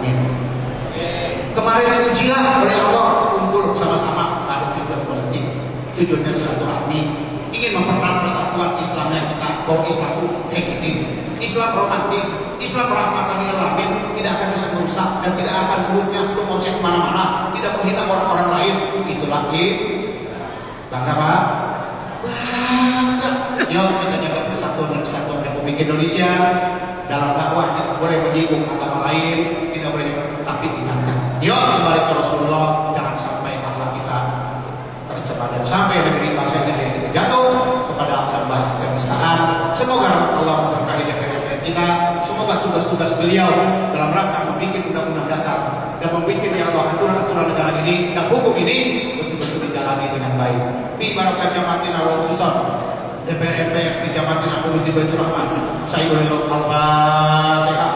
Kemarin diujilah oleh Allah, kumpul sama-sama, ada tujuan politik, tujuannya silaturahmi, ingin mempererat persatuan Islamnya kita. Bahwa Islam itu ekitis, Islam romantis, Islam rahmatan lil alamin, tidak akan bisa merusak dan tidak akan mulutnya mengoceh kemana-mana, tidak menghina orang-orang lain. Itulah bangga Pak, bangga. Yuk kita jaga persatuan dan kesatuan Republik Indonesia. Dalam dakwah tidak boleh menyinggung agama lain, tidak boleh, tapi ingatkan. Yuk kembali ke Rasulullah, jangan sampai akhlak kita tercemar dan sampai negeri bangsa ini akhirnya kita jatuh kepada lembah kenistaan. Semoga rahmat Allah memberkahi DPR kita. Semoga tugas-tugas beliau dalam rangka membuat undang-undang dasar dan membuat ya Allah aturan-aturan negara ini dan hukum ini betul-betul dijalani dengan baik. Bi barokah jamatina wa khususan DPR MPR di jamatin Abu Muji Baitur Rahman. Sayyidul Al-Fatihah.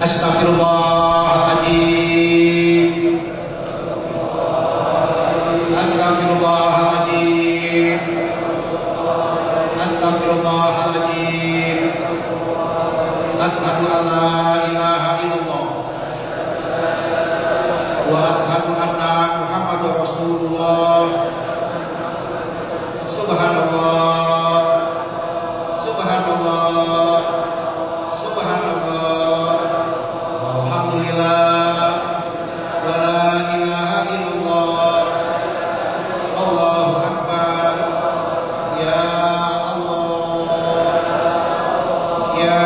Astagfirullahaladzim. Astagfirullahaladzim. Astagfirullahaladzim. Asyhadu an la ilaha illallah wa asyhadu anna Muhammadar Rasulullah. Subhanallah. Subhanallah. Subhanallah. Alhamdulillah. Wa la ilaha illallah. Allahu akbar. Ya Allah. Ya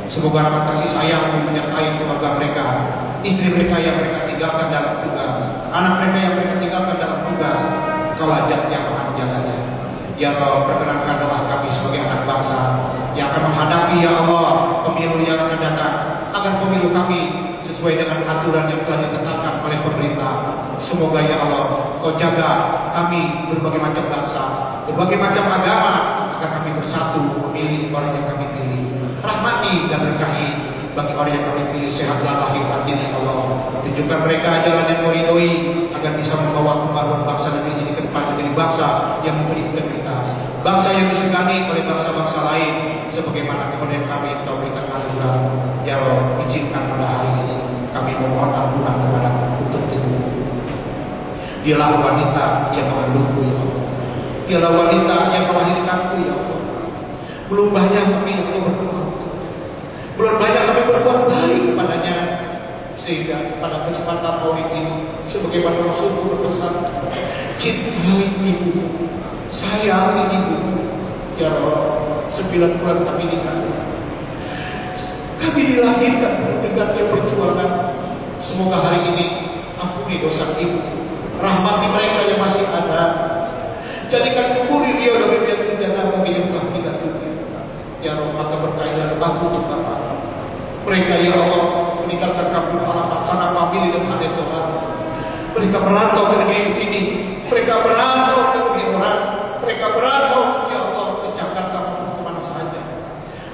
semoga rahmat kasih sayang menyertai keluarga mereka, istri mereka yang mereka tinggalkan dalam tugas, anak mereka yang mereka tinggalkan dalam tugas. Engkau lah Zat yang Maha menjaganya. Ya Rabb, perkenankan doa kami sebagai anak bangsa yang akan menghadapi ya Allah pemilu yang akan datang, agar pemilu kami sesuai dengan aturan yang telah ditetapkan oleh pemerintah. Semoga ya Allah Kau jaga kami berbagai macam bangsa, berbagai macam agama, agar kami bersatu memilih orang yang kami pilih. Rahmati dan berkahi bagi orang yang kami pilih, sehatlah lahir batin ya Allah. Tunjukkan mereka jalan yang Kau ridhoi, agar bisa membawa pembaruan bangsa negeri ini ke depan menjadi bangsa yang mempunyai integritas, bangsa yang disegani oleh bangsa-bangsa lain, sebagaimana kemudian kami yang Kau berikan anugerah. Ya Allah, izinkan pada hari ini kami memohon ampunan kepada untuk itu. Dialah wanita yang mengandungku ya Allah, dialah wanita yang melahirkanku ya Allah. Belum banyak kami yang Allah berdoa, belum banyak kami berbuat baik kepadanya, sehingga pada kesempatan maulid ini, sebagaimana Rasulullah berpesan, cintai ibu, sayangi ibu. Ya Allah, 9 bulan kami dikandung, kami dilahirkan dengan dia perjuangan. Semoga hari ini ampuni dosa ibu, rahmati mereka yang masih ada, jadikan kubur Rio dan Bibiatul Jannah bagi yang telah meninggal dunia. Ya Allah, maka berkaitan aku untuk Bapak mereka ya Allah, meninggalkan kampung halaman, sana famili dan hadir Tuhan. Mereka merantau ke negeri ini, mereka merantau ke negeri orang, mereka merantau ya Allah ke Jakarta maupun kemana saja.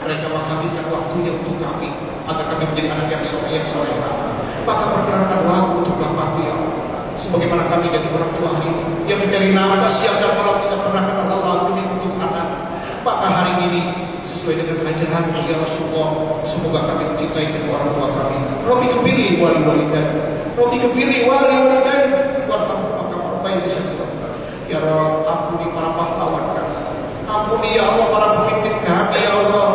Mereka menghabiskan waktunya untuk kami, agar kami menjadi anak yang soleha. Maka perkenankan doaku untuk Bapakku ya Allah, sebagaimana kami jadi orang tua hari ini yang mencari nafas siang dan malam tidak pernah kenal Allah demi untuk anak. Maka hari ini sesuai dengan ajaran ya Rasulullah, semoga kami mencintai kedua orang tua kami. Rabbi ghfirli wali walidain, Rabbi ghfirli wali walidain, warhamhuma kama rabbayani shaghira. Ya Rabb, ampuni para pahlawan kami, ampuni ya Allah para pemimpin kami ya Allah.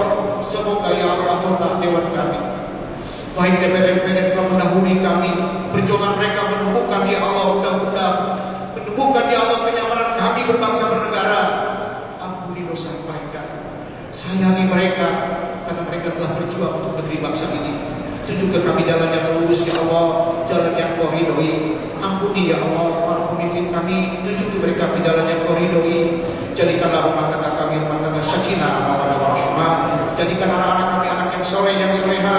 Semoga ya Allah anggota dewan kami, baik DPR MPR yang telah mendahului kami, perjuangan mereka menumbuhkan ya Allah undang-undang, menumbuhkan ya Allah kenyamanan kami berbangsa bernegara. Ampuni dosa mereka, sayangi mereka, karena mereka telah berjuang untuk negeri bangsa ini. Tunjukkan kami jalan yang lurus ya Allah, jalan yang Kau ridhoi. Ampuni ya Allah para pemimpin kami, tunjuki mereka ke jalan yang Kau ridhoi. Jadikanlah rumah tangga kami rumah tangga sakinah mawaddah warahmah. Jadikan anak-anak kami anak yang soleh, yang soleha.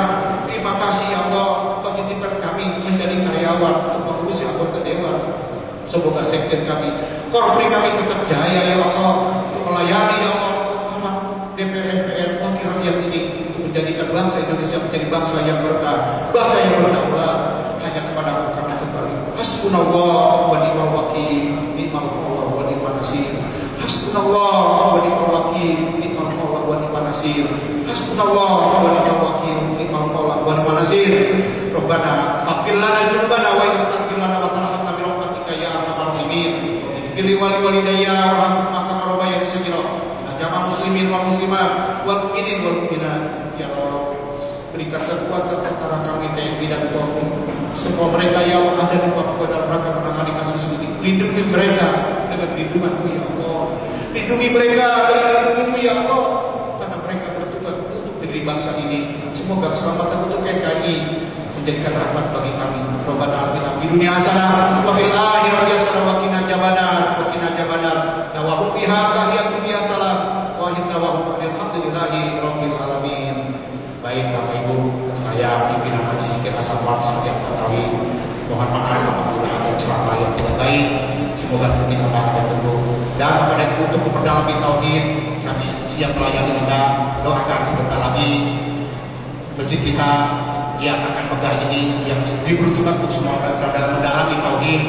Terima kasih ya Allah, Kau titipkan kami menjadi karyawan untuk mengurusi anggota dewan. Semoga sekjen kami, korpri kami tetap jaya ya Allah, untuk melayani ya Allah para DPR MPR wakil rakyat ini, untuk menjadikan bangsa Indonesia menjadi bangsa yang berkah, bangsa yang berdaulat. Hanya kepada Engkau kami kembali. Hasbunallah wa ni'mal wakil, ni'mal maulah wa ni'mal nasir. Hasbunallah wa ni'mal wakil, ni'mal maulah wa ni'mal nasir. Hasbunallah wa ni'mal wakil, ni'mal maulah wa ni'mal nasir. Rabbana faghfir lana dzunubana wa illam taghfir lana wa tarhamna bi rahmatika ya arhamar rahimin. Fil wali walidayya warhamhuma kama rabbayani shaghira. Jamaah muslimin wal muslimat wal mu'minin wal mu'minat. Ya Rabb, berikan kekuatan antara kami TNI dan Polri, semua mereka yang ada di Papua dalam rangka menangani kasus ini. Lindungi mereka dengan lindungan-Mu ya Allah, lindungi mereka dengan lindungan-Mu ya Allah, karena mereka bertugas untuk negeri bangsa ini. Semoga keselamatan untuk NKRI menjadikan rahmat bagi kami. Rabbana atina fid dunya hasanah wa fil akhirati hasanah wa qina adzabannar. Dawahum biha tahiyatun biha salam wa hidawahum alhamdulillahi rabbil alamin. Baik Bapak Ibu, saya pimpinan Majelis Zikir Asal-Wal sebagai Betawi, mohon maaf apabila ada ceramah yang tidak baik. Semoga kita ada teguh dan kepada Ibu untuk memperdalami tauhid, kami siap melayani Anda. Doakan sebentar lagi masjid kita yang akan megah ini, yang diperuntukkan untuk semua orang dalam mendalami tauhid,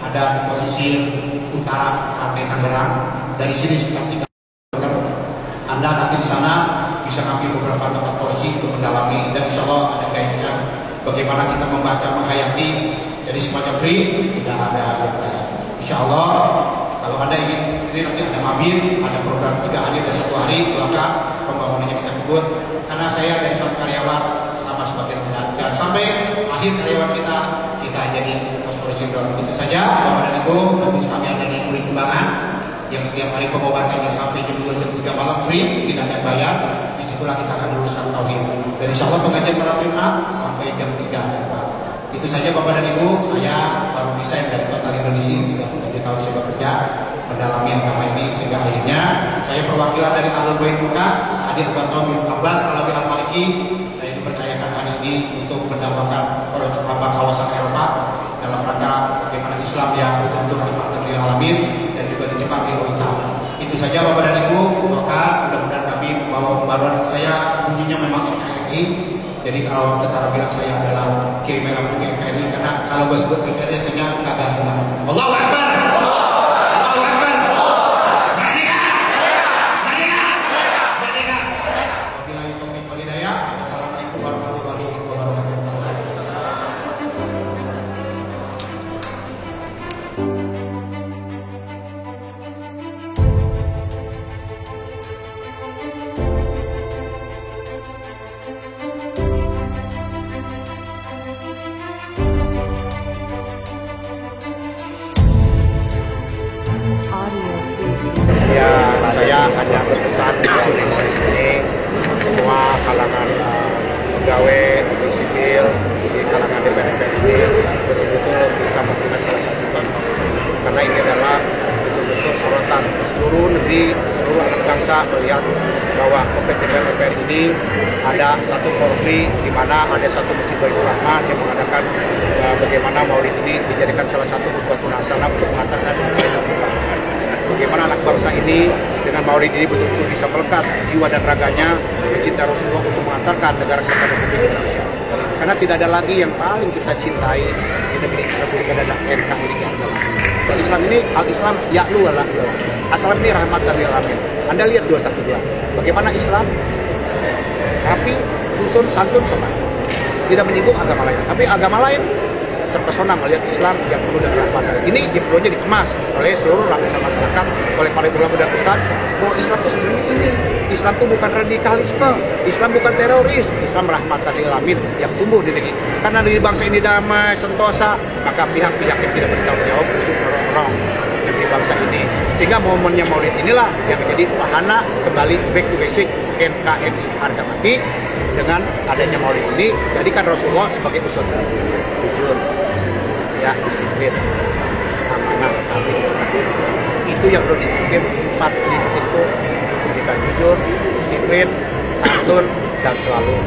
ada di posisi utara Pantai Tangerang. Dari sini sekitar 3 meter. Anda nanti di sana bisa ambil beberapa tempat porsi untuk mendalami, dan insya Allah ada kaitannya bagaimana kita membaca menghayati. Jadi semuanya free, tidak ada yang insya Allah. Kalau Anda ingin sendiri, nanti ada mabit, ada program 3 hari dan 1 hari belakang pembangunannya kita ikut, karena saya dan seluruh karyawan sama sebagian Anda, dan sampai akhir karyawan kita jadi pos-polisi drone. Itu saja Bapak dan Ibu. Nanti kami ada di Puri Kembangan yang setiap hari pengobatannya sampai jam 2 jam 3 malam free, tidak ada bayar. Disitulah kita akan luruskan tauhid. Dan insya Allah pengajian malam Jumat sampai jam 3 dan 4. Itu saja Bapak dan Ibu. Saya baru resign dari Total Indonesia, 37 tahun saya bekerja. mendalami agama ini, sehingga akhirnya saya perwakilan dari Ahlul Bait Mekah hadir Baton bin Abbas Alawi Al-Maliki. Saya dipercayakan hari ini untuk mendakwakan kawasan Eropa dalam rangka bagaimana Islam yang betul-betul rahmatan lil alamin dan juga di Jepang di Oita. Itu saja Bapak dan Ibu, doakan mudah-mudahan kami membawa pembaruan. Saya bunyinya memang NKRI, jadi kalau tetap bilang saya adalah Kiai Merah Putih NKRI, karena kalau gue sebut NKRI rasanya gagal benar. Allahu Akbar. Allahu Akbar. Merdeka. Merdeka. Merdeka. Wabillahi taufiq wal hidayah. Wassalamualaikum warahmatullahi wabarakatuh. Ya, saya hanya berpesan bahwa di sini semua kalangan pegawai di sipil, di kalangan DPR ini betul-betul bisa memberikan salah satu contoh, karena ini adalah betul-betul sorotan seluruh negeri, seluruh anak bangsa melihat bahwa DPR ini ada satu konflik di mana ada satu masjid Baitur Rahman yang mengadakan bagaimana Maulid ini dijadikan salah satu suatu nasalah untuk mengatakan bagaimana anak bangsa ini dengan Maulid ini betul-betul bisa melekat jiwa dan raganya mencintai Rasulullah untuk mengantarkan negara kesatuan Republik Indonesia. Karena tidak ada lagi yang paling kita cintai di negeri Republik adalah NKRI agama. Dan Islam ini al-Islam ya'lu wala Aslam ini rahmatan lil alamin. Anda lihat 212. Bagaimana Islam rapi, susun, santun, sopan. Tidak menyinggung agama lain. Tapi agama lain terpesona melihat Islam yang penuh dengan rahmat. Ini perlunya dikemas oleh seluruh lapisan masyarakat, oleh para ulama dan ustaz, bahwa Islam itu sebenarnya ini. Islam itu bukan radikalisme, Islam bukan teroris, Islam rahmatan lil alamin yang tumbuh di negeri. Karena di bangsa ini damai, sentosa, maka pihak-pihak yang tidak bertanggung jawab harus merongrong negeri bangsa ini. Sehingga momennya Maulid inilah yang menjadi wahana kembali back to basic NKRI harga mati. Dengan adanya Maulid ini, jadikan Rasulullah sebagai uswah jujur, ya, disiplin, amanah, kami. Itu yang perlu dikirim 4 itu, jika jujur, disiplin, santun, dan selalu